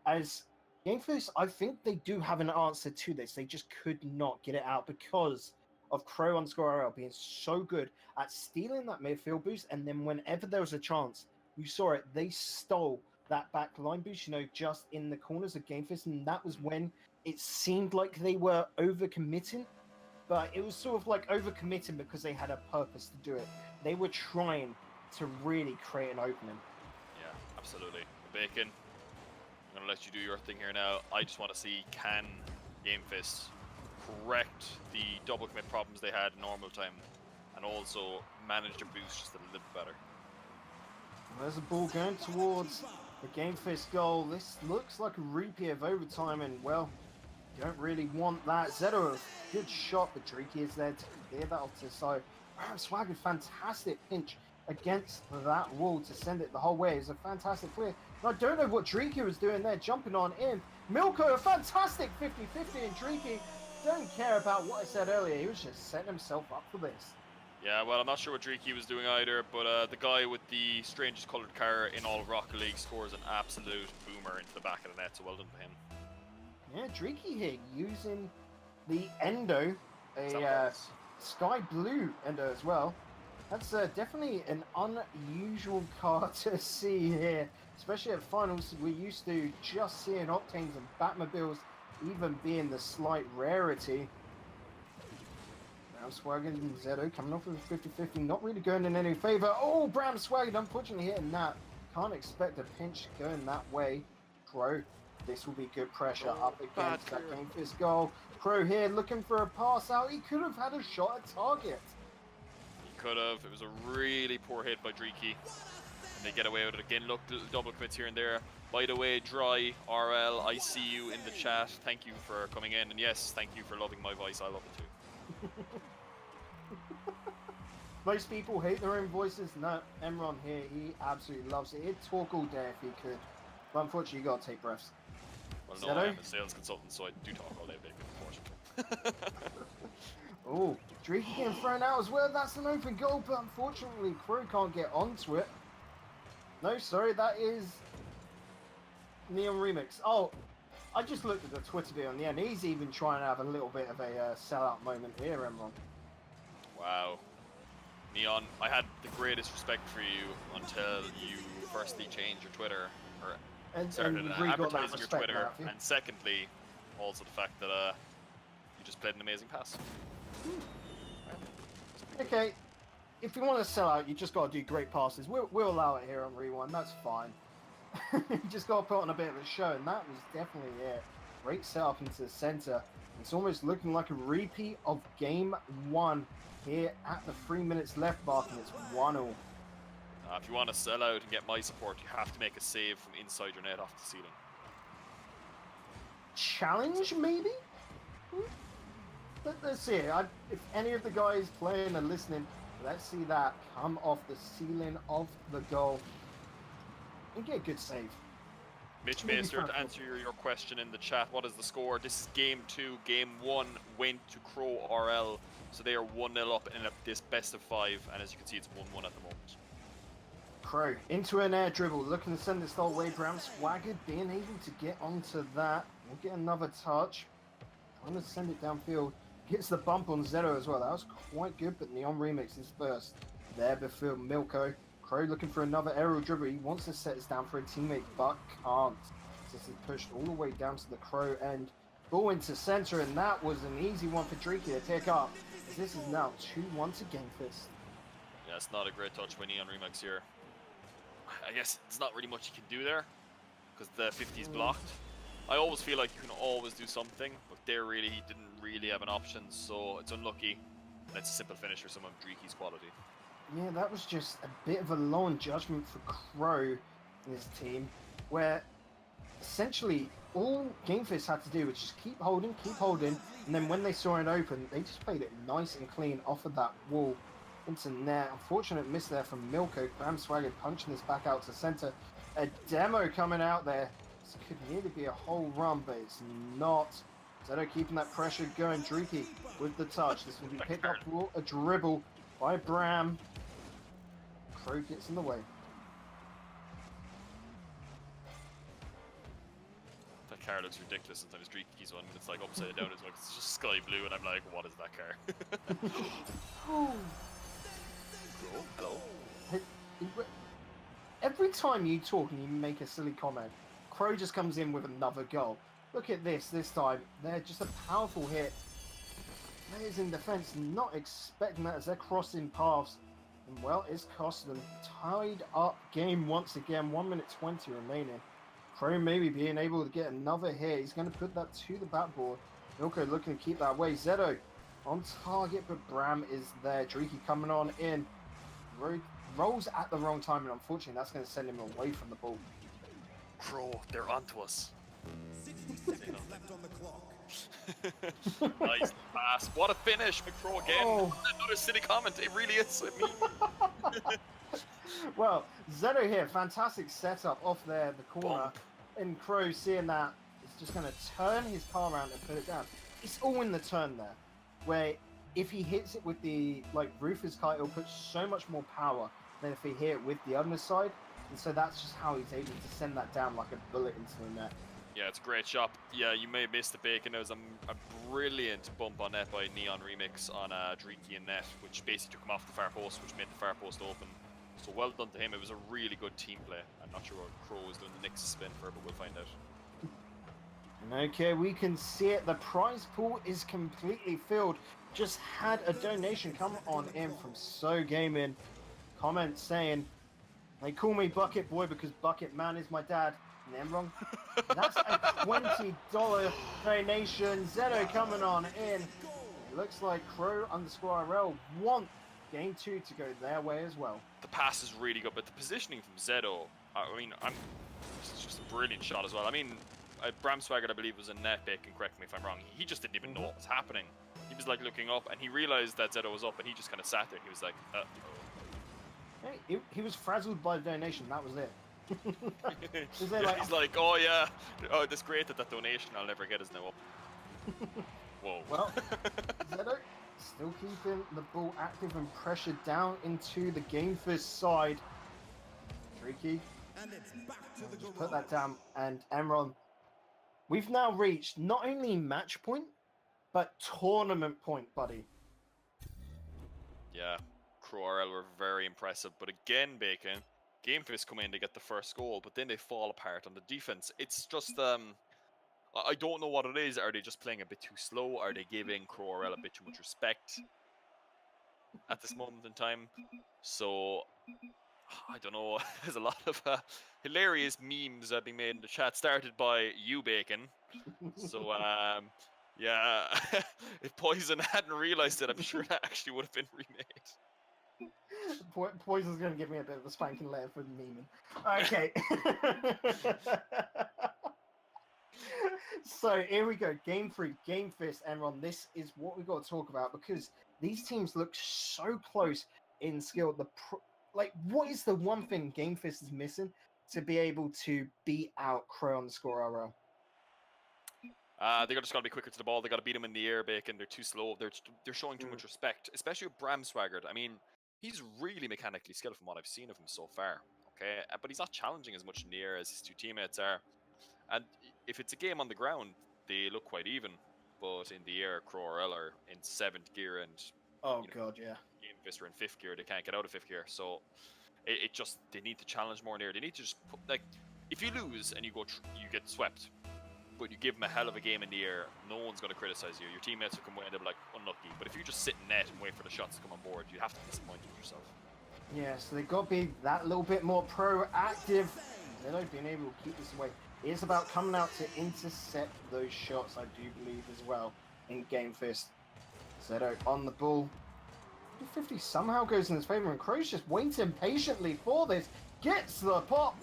As Game Fist, I think they do have an answer to this. They just could not get it out because of Crow_RL being so good at stealing that midfield boost, and then whenever there was a chance, you saw it, they stole that back line boost, just in the corners of Game Fist, and that was when it seemed like they were overcommitting, but it was sort of like overcommitting because they had a purpose to do it. They were trying to really create an opening. Yeah, absolutely. Bacon, I'm going to let you do your thing here now. I just want to see, can Game Fist correct the double commit problems they had in normal time and also manage their boost just a little bit better. There's a ball going towards the Game Fist goal. This looks like a repeat of overtime, and well, you don't really want that. Zeto, good shot, but Driki is there to clear that off to the side. Swagger, fantastic pinch against that wall to send it the whole way. It's a fantastic clear. And I don't know what Driki was doing there, jumping on in. Milko, a fantastic 50-50, and Driki don't care about what I said earlier. He was just setting himself up for this. Yeah, well, I'm not sure what Driki was doing either, but the guy with the strangest coloured car in all of Rocket League scores an absolute boomer into the back of the net, so well done to him. Yeah, Driki here using the Endo, a sky blue Endo as well. That's definitely an unusual card to see here, especially at finals. We're used to just seeing Octanes and Batmobiles even being the slight rarity. Bram Swagger and Zedo coming off with a 50-50, not really going in any favor. Oh, Bram Swagger unfortunately hitting that. Can't expect a pinch going that way. Crow, this will be good pressure up against that Game Fist goal. Crow here looking for a pass out. He could have had a shot at target. Could have. It was a really poor hit by Dreeky. And they get away with it again. Look, little double commits here and there. By the way, Dry, RL, I see you in the chat. Thank you for coming in. And yes, thank you for loving my voice. I love it too. Most people hate their own voices. No, Emron here, he absolutely loves it. He'd talk all day if he could. But unfortunately, you gotta take breaths. Well, no, I am a sales consultant, so I do talk all day, unfortunately. Oh, Dreeky getting thrown out as well. That's an open goal, but unfortunately, Crow can't get onto it. No, sorry, that is Neon Remix. Oh, I just looked at the Twitter video on the end. He's even trying to have a little bit of a sellout moment here, Emron. Wow. Neon, I had the greatest respect for you until you firstly changed your Twitter, or started advertising your Twitter, and secondly, also the fact that you just played an amazing pass. Okay, if you want to sell out, you just got to do great passes. We'll allow it here on Rewind, that's fine. You just got to put on a bit of a show, and that was definitely it. Great setup into the center. It's almost looking like a repeat of Game 1 here at the 3 minutes left mark, and it's 1-0. If you want to sell out and get my support, you have to make a save from inside your net off the ceiling. Challenge, maybe? Let's see. If any of the guys playing and listening, let's see that come off the ceiling of the goal and get a good save. Mitch Maester, to answer your question in the chat, what is the score? This is Game 2. Game 1 went to Crow RL, so they are 1-0 up in this best of 5, and as you can see, it's 1-1 at the moment. Crow into an air dribble, looking to send this goal away. Bram Swagger being able to get onto that. We'll get another touch. Trying to send it downfield. Gets the bump on Zedo as well. That was quite good, but Neon Remix is first. There before Milko. Crow looking for another aerial dribble. He wants to set this down for a teammate, but can't. This is pushed all the way down to the Crow end. Ball into center, and that was an easy one for Dreeky to pick up. This is now 2-1 to Game Fist. Yeah, it's not a great touch by Neon Remix here. I guess there's not really much you can do there, because the 50 is blocked. I always feel like you can always do something, but there really he didn't really have an option, so it's unlucky. And it's a simple finish for some of Dreeky's quality. Yeah, that was just a bit of a low on judgment for Crow in his team, where essentially all Game Fist had to do was just keep holding, and then when they saw it open, they just played it nice and clean off of that wall into net. Unfortunate miss there from Milko. Bram Swagger punching this back out to center. A demo coming out there. This could nearly be a whole run, but it's not. Zedo keeping that pressure going. Dreeky with the touch. This will be picked up for a dribble by Bram. Crow gets in the way. That car looks ridiculous. Sometimes Dreeky's one, it's like upside down. It's just sky blue, and I'm like, what is that car? Hello. Every time you talk and you make a silly comment, Crow just comes in with another goal. Look at this time. They're just a powerful hit. Players in defense not expecting that as they're crossing paths. And well, it's cost them. Tied up game once again. 1 minute 20 remaining. Crow maybe being able to get another hit. He's going to put that to the backboard. Milko looking to keep that away. Zedo on target, but Bram is there. Dreeky coming on in. Rolls at the wrong time, and unfortunately that's going to send him away from the ball. Crow, they're onto us. 60 seconds left on the clock. Nice pass. What a finish, McCrow again. Oh. Another silly comment. It really is. I mean. Well, Zedo here, fantastic setup off there, the corner. Bump. And Crow seeing that, is just going to turn his car around and put it down. It's all in the turn there, where if he hits it with the roof of his car, it'll put so much more power than if he hit it with the underside. And so that's just how he's able to send that down like a bullet into the net. Yeah, it's a great shot. Yeah, you may have missed the bacon. There was a brilliant bump on net by Neon Remix on Dreaky and net, which basically took him off the far post, which made the far post open. So well done to him. It was a really good team play. I'm not sure what Crow is doing the next spin for, but we'll find out. Okay, we can see it. The prize pool is completely filled. Just had a donation come on in from So Gaming. Comment saying, they call me Bucket Boy because Bucket Man is my dad. And wrong. That's a $20 donation. Zedo coming on in. It looks like Crow_RL want game 2 to go their way as well. The pass is really good, but the positioning from Zedo, I mean, it's just a brilliant shot as well. I mean, Bram Swaggart, I believe, was a net pick, and correct me if I'm wrong. He just didn't even know what was happening. He was like looking up, and he realized that Zedo was up, and he just kind of sat there. He was like, Hey, he was frazzled by the donation. That was it. He's like, oh yeah, oh, it's great that donation I'll never get is now up. Whoa. Well, Zedo still keeping the ball active and pressured down into the game first side. Tricky. And it's back to the Just put that down. And Emron, we've now reached not only match point, but tournament point, buddy. Yeah, Crow_RL were very impressive, but again, Bacon, Game Fist come in to get the first goal, but then they fall apart on the defense. It's just, I don't know what it is. Are they just playing a bit too slow? Are they giving Crow_RL a bit too much respect at this moment in time? So, I don't know. There's a lot of hilarious memes being made in the chat, started by you, Bacon. So, yeah, if Poison hadn't realized it, I'm sure that actually would have been remade. Poison's going to give me a bit of a spanking later for the memeing. Okay. So here we go. Game 3, Game Fist, Enron. This is what we've got to talk about because these teams look so close in skill. What is the one thing Game Fist is missing to be able to beat out Crow_RL? They just got to be quicker to the ball. They got to beat them in the air, Bacon. They're too slow. They're showing too much respect, especially with Bram Swaggart. I mean, he's really mechanically skilled from what I've seen of him so far. Okay, but he's not challenging as much in the air as his two teammates are. And if it's a game on the ground, they look quite even. But in the air, Crow_RL are in 7th gear and Game Fist are in 5th gear. They can't get out of 5th gear. So it just, they need to challenge more in the air. They need to just put, like, if you lose and you get swept, but you give them a hell of a game in the air, no one's going to criticize you. Your teammates will come away and they'll be like, unlucky. But if you just sit in net and wait for the shots to come on board, you have to be disappointed with yourself. Yeah, so they've got to be that little bit more proactive. They're not being able to keep this away. It's about coming out to intercept those shots, I do believe, as well, in Game Fist. Zedo on the ball. 50 somehow goes in his favor, and Crow's just waiting patiently for this. Gets the pop.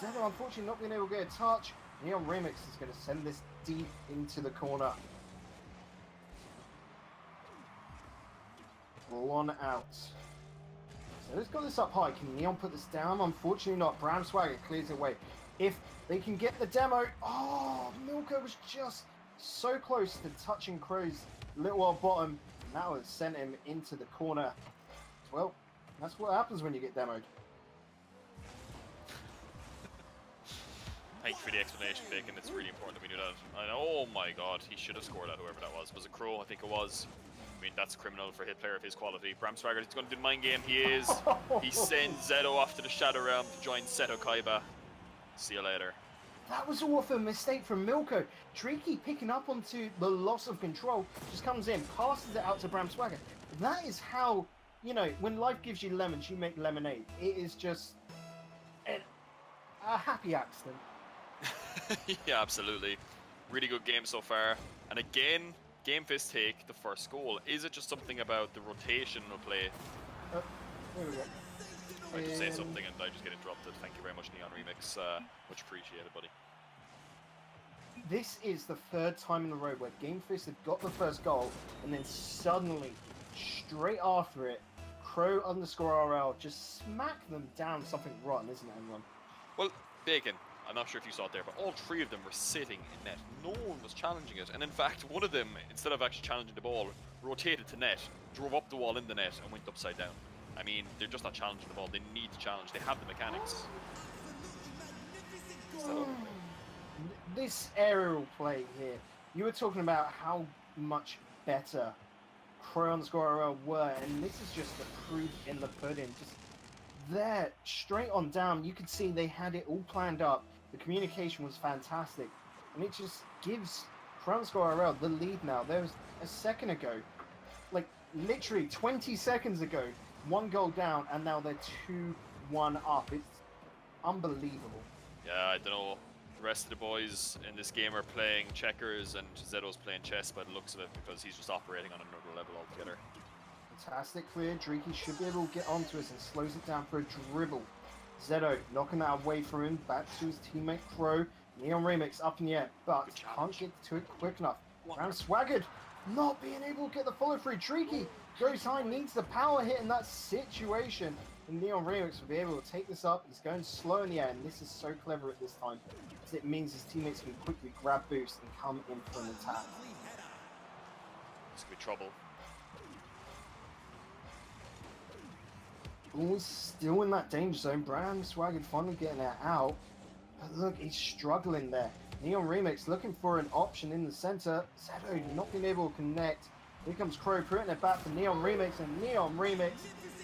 Zedo, unfortunately, not being able to get a touch. Neon Remix is going to send this deep into the corner. 1 out. So let's got this up high. Can Neon put this down? Unfortunately not. Bram Swaggart clears it away. If they can get the demo. Oh, Milko was just so close to touching Crow's little old bottom. And that would send him into the corner. Well, that's what happens when you get demoed. Thank you for the explanation, Bacon. It's really important that we do that. And oh my god, he should have scored that, whoever that was. Was it Crow? I think it was. I mean, that's criminal for a player of his quality. Bram Swaggart is going to do the mind game. He is. He sends Zedo off to the Shadow Realm to join Seto Kaiba. See you later. That was all a mistake from Milko. Tricky picking up onto the loss of control. Just comes in, passes it out to Bram Swaggart. That is how, you know, when life gives you lemons, you make lemonade. It is just a happy accident. Yeah, absolutely. Really good game so far. And again, Game Fist take the first goal. Is it just something about the rotational play? There we go. I just say something and I just get interrupted. Thank you very much, Neon Remix. Much appreciated, buddy. This is the 3rd time in a row where Game Fist have got the first goal, and then suddenly, straight after it, Crow_RL just smack them down something rotten, isn't it, everyone? Well, Bacon, I'm not sure if you saw it there, but all 3 of them were sitting in net. No one was challenging it. And in fact, one of them, instead of actually challenging the ball, rotated to net, drove up the wall in the net, and went upside down. I mean, they're just not challenging the ball. They need to challenge. They have the mechanics. So, this aerial play here, you were talking about how much better Crowdfunded were, and this is just the proof in the pudding. Just there, straight on down, you could see they had it all planned up. The communication was fantastic, and it just gives Crowdfunded the lead now. There was a second ago, like literally 20 seconds ago, 1 goal down, and now they're 2-1 up. It's unbelievable. Yeah, I don't know. The rest of the boys in this game are playing checkers, and Zeto's playing chess by the looks of it, because he's just operating on another level altogether. Fantastic clear. Dreaky should be able to get onto us and slows it down for a dribble. Zeto knocking that away from him. Back to his teammate Crow. Neon Remix up in the air, but can't get to it quick enough. Round Swaggered not being able to get the follow through. Dreaky goes high, needs the power hit in that situation. And Neon Remix will be able to take this up. He's going slow in the air, and this is so clever at this time, as it means his teammates can quickly grab boost and come in for an attack. This could be trouble. Ball's still in that danger zone. Brown Swaggered finally getting it out. But look, he's struggling there. Neon Remix looking for an option in the center. Zeto not being able to connect. Here comes Crow putting it back for Neon Remix, and Neon Remix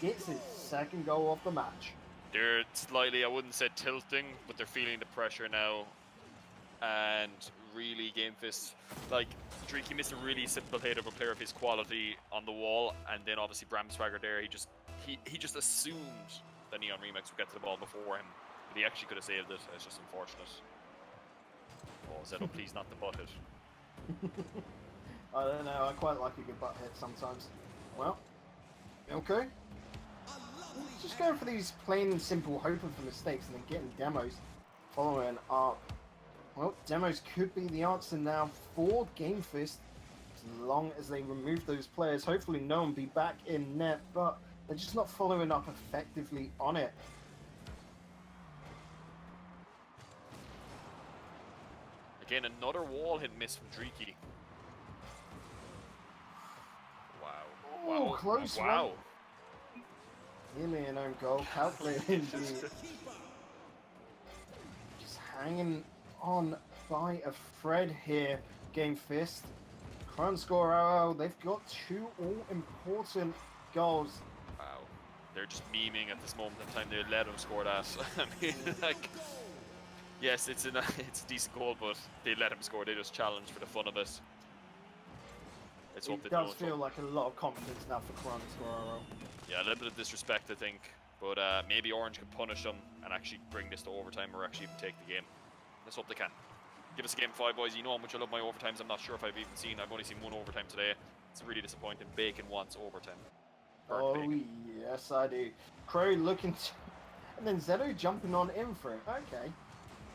gets his second goal of the match. They're slightly, I wouldn't say tilting, but they're feeling the pressure now. And really, Game Fist, like, Dreaky missed a really simple hit of a player of his quality on the wall, and then obviously Bram Swagger there, he just assumed that Neon Remix would get to the ball before him, but he actually could have saved it. It's just unfortunate. Oh, Zeto, please not the butt hit. I don't know, I quite like a good butt hit sometimes. Well, okay. Just going for these plain and simple, hoping for mistakes and then getting demos following up. Well, demos could be the answer now for Game Fist, as long as they remove those players. Hopefully no one be back in net, but they're just not following up effectively on it. Again, another wall hit miss from Dreaky. Wow. Oh, Wow. close Wow. one. Nearly an own goal, calculated indeed. Just hanging on by a thread here, Game Fist. Crown score, they've got 2 all-important goals. Wow. They're just memeing at this moment in time. They let him score that. I mean, like, yes, it's a decent goal, but they let him score. They just challenged for the fun of it. Let's hope It they does don't. feel like a lot of confidence now for Crown score. Yeah, a little bit of disrespect, I think. But maybe Orange can punish them and actually bring this to overtime, or actually even take the game. Let's hope they can. Give us a game 5, boys. You know how much I love my overtimes. I'm not sure if I've even seen. I've only seen 1 overtime today. It's really disappointing. Bacon wants overtime. Burnt Oh, bacon. yes, I do. Crow looking to... And then Zeto jumping on in for it. Okay.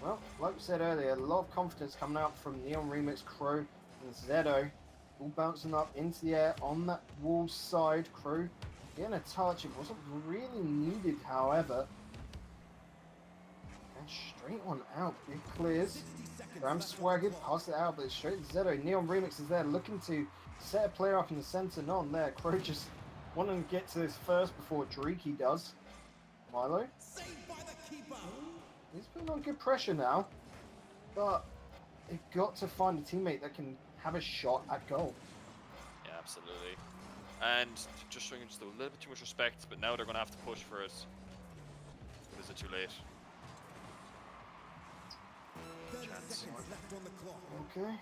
Well, like we said earlier, a lot of confidence coming out from Neon Remix, Crow, and Zeto. All bouncing up into the air on that wall side. Crow getting a touch. It wasn't really needed, however. And straight on out. It clears. Ram Swaggered, pass it out, but it's straight to Zeto. Neon Remix is there looking to set a player up in the center. Not on there. Crow just wanting to get to this first before Dreaky does. Milo. He's putting on good pressure now. But they've got to find a teammate that can have a shot at goal. Yeah, absolutely. And just showing just a little bit too much respect, but now they're going to have to push for it. But is it too late? Chance. Okay.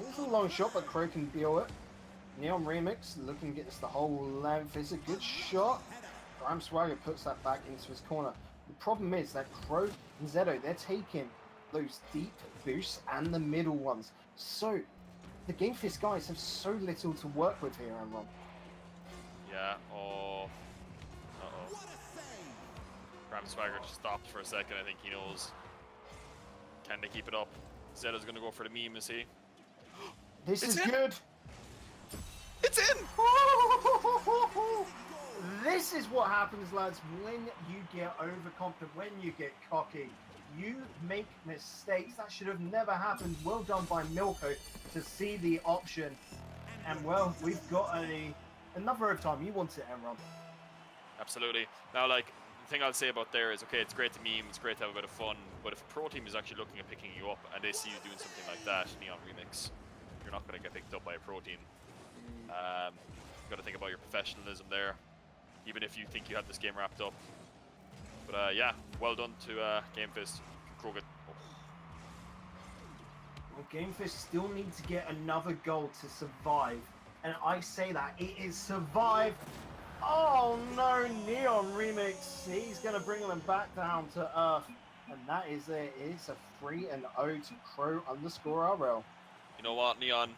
It's a long shot, but Crow can deal it. Neon Remix looking to get this the whole length. It's a good shot. Ram Swagger puts that back into his corner. The problem is that Crow and Zeto, they're taking those deep boosts and the middle ones. So, the Game Fist guys have so little to work with here, Amron. Yeah, oh. Uh-oh. Ram Swagger just stopped for a second. I think he knows. Can they keep it up? Zeta's going to go for the meme, is he? This It's is in. good. It's in! This is what happens, lads, when you get overconfident, when you get cocky. You make mistakes. That should have never happened. Well done by Milko to see the option. And, well, we've got another overtime. You want it, Emron. Absolutely. Now, like, the thing I'll say about there is, okay, it's great to meme, it's great to have a bit of fun, But if a pro team is actually looking at picking you up and they see you doing something like that, Neon Remix, you're not going to get picked up by a pro team. Got to think about your professionalism there, even if you think you have this game wrapped up. But yeah, well done to Game Fist. Krogan. Well, Game Fist still need to get another goal to survive. And I say that, it is survive. Oh no, Neon Remix. He's going to bring them back down to earth. And that is it. It's a 3-0 to Crow_RL. You know what, Neon?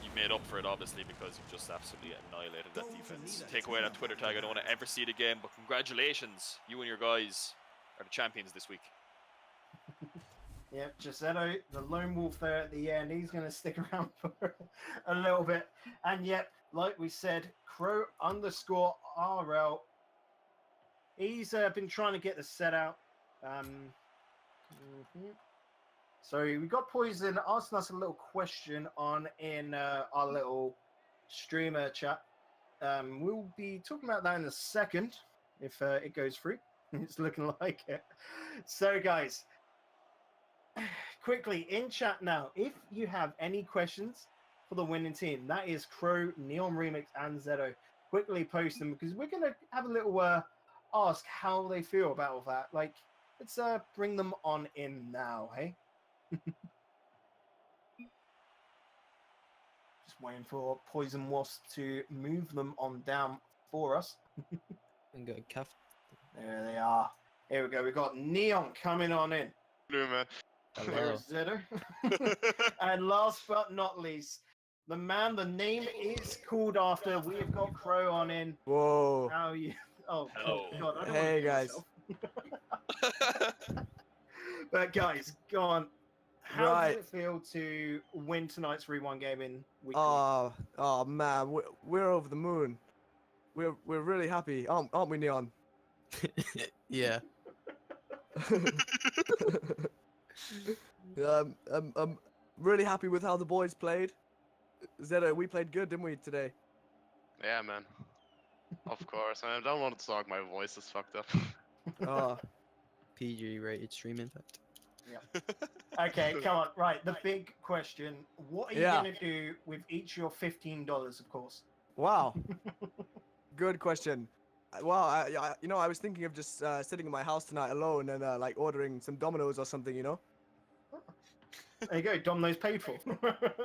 You made up for it, obviously, because you just absolutely annihilated that defense. Take away that Twitter tag. I don't want to ever see it again, but congratulations. You and your guys are the champions this week. Yep, Gisetto, the lone wolf there at the end. He's going to stick around for a little bit. And yet, like we said, Crow_RL. He's been trying to get the set out. So we got Poison asking us a little question in our little streamer chat. We'll be talking about that in a second if it goes through. It's looking like it. So guys, quickly in chat now, if you have any questions for the winning team, that is Crow, Neon Remix, and Zedo. Quickly post them because we're gonna have a little ask how they feel about all that. Like, let's bring them on in now, hey? Just waiting for Poison Wasp to move them on down for us. And go Caff. There they are. Here we go. We've got Neon coming on in. Hello, man. There's Zedo. And last but not least, the man the name is called after. We've got Crow on in. Whoa. How are you? Oh, Hello. God. I don't Hey, wanna guys. hear myself. But guys, go on. How Right. does it feel to win tonight's Rewind Gaming weekly? Oh man, we're over the moon. We're really happy, aren't we, Neon? Yeah. I'm really happy with how the boys played. Zeta, we played good, didn't we, today? Yeah, man. Of course, man. I don't want to talk. My voice is fucked up. Oh, PG rated stream impact. Okay, come on. Right, the big question. What are you Yeah. going to do with each of your $15, of course? wow. Good question. Well, I was thinking of just sitting in my house tonight alone and like ordering some Dominoes or something, you know? There you go. Domino's paid for.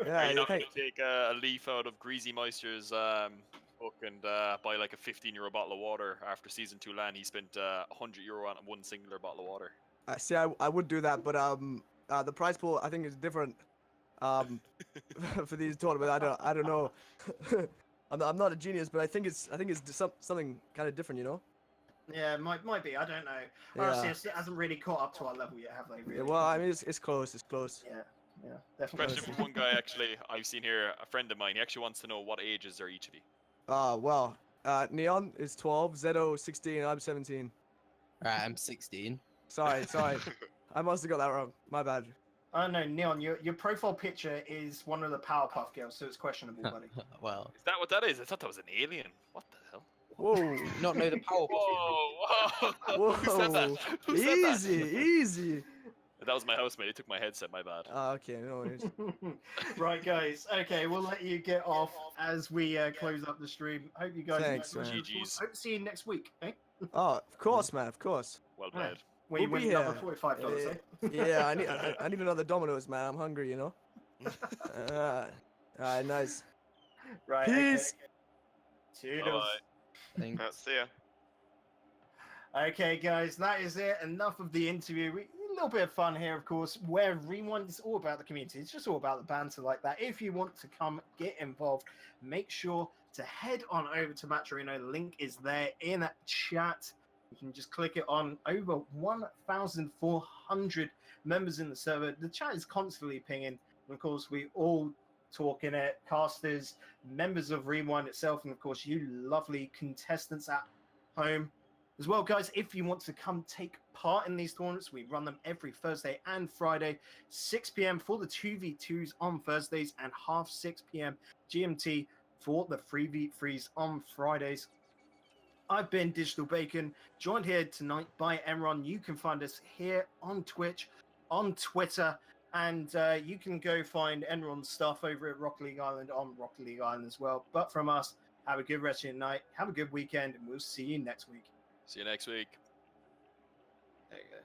Yeah, Are you not going thank- to take a leaf out of Greasy Meister's book and buy like a €15 bottle of water after season 2 land? He spent €100 on one singular bottle of water. See, I would do that, but the prize pool I think is different. For these tournaments, I don't know. I'm not a genius, but I think it's something kind of different, you know. Yeah, might be. I don't know. Yeah. RCS hasn't really caught up to our level yet, have they? Really? Yeah, well, I mean, it's close. It's close. Yeah, definitely. Question from one guy, actually, I've seen here, a friend of mine. He actually wants to know what ages are each of you. Well, Neon is 12, Zedo 16, I'm 17. Right, I'm 16. Sorry. I must have got that wrong. My bad. Oh no, Neon, your profile picture is one of the Powerpuff Girls, so it's questionable, buddy. Well, Is that what that is? I thought that was an alien. What the hell? Whoa. not know the power. Whoa! Who said that? Who said that? Easy. That was my housemate. He took my headset. My bad. Okay, no worries. Right, guys. Okay, we'll let you get off as we close up the stream. Hope you guys. Thanks, enjoyed. man. GGs. Hope to see you next week. Eh? Oh, of course, man. Of course. Well Right. played. When you We'll win be another here. $45, eh? Yeah, I need another Domino's, man. I'm hungry, you know. Alright, nice. Right. Peace. Okay. Toodles. Bye. Thanks. See ya. Okay, guys, that is it. Enough of the interview. A little bit of fun here, of course, where Rewind is all about the community. It's just all about the banter like that. If you want to come get involved, make sure to head on over to Matcherino. The link is there in chat. You can just click it on. Over 1,400 members in the server. The chat is constantly pinging. And of course, we all talk in it. Casters, members of Rewind itself, and of course, you lovely contestants at home. As well, guys, if you want to come take part in these tournaments, we run them every Thursday and Friday, 6 p.m. for the 2v2s on Thursdays and 6:30 p.m. GMT for the 3v3s on Fridays. I've been Digital Bacon, joined here tonight by Enron. You can find us here on Twitch, on Twitter, and you can go find Enron's stuff over at Rocket League Island on Rocket League Island as well. But from us, have a good rest of your night, have a good weekend, and we'll see you next week. See you next week. There you go.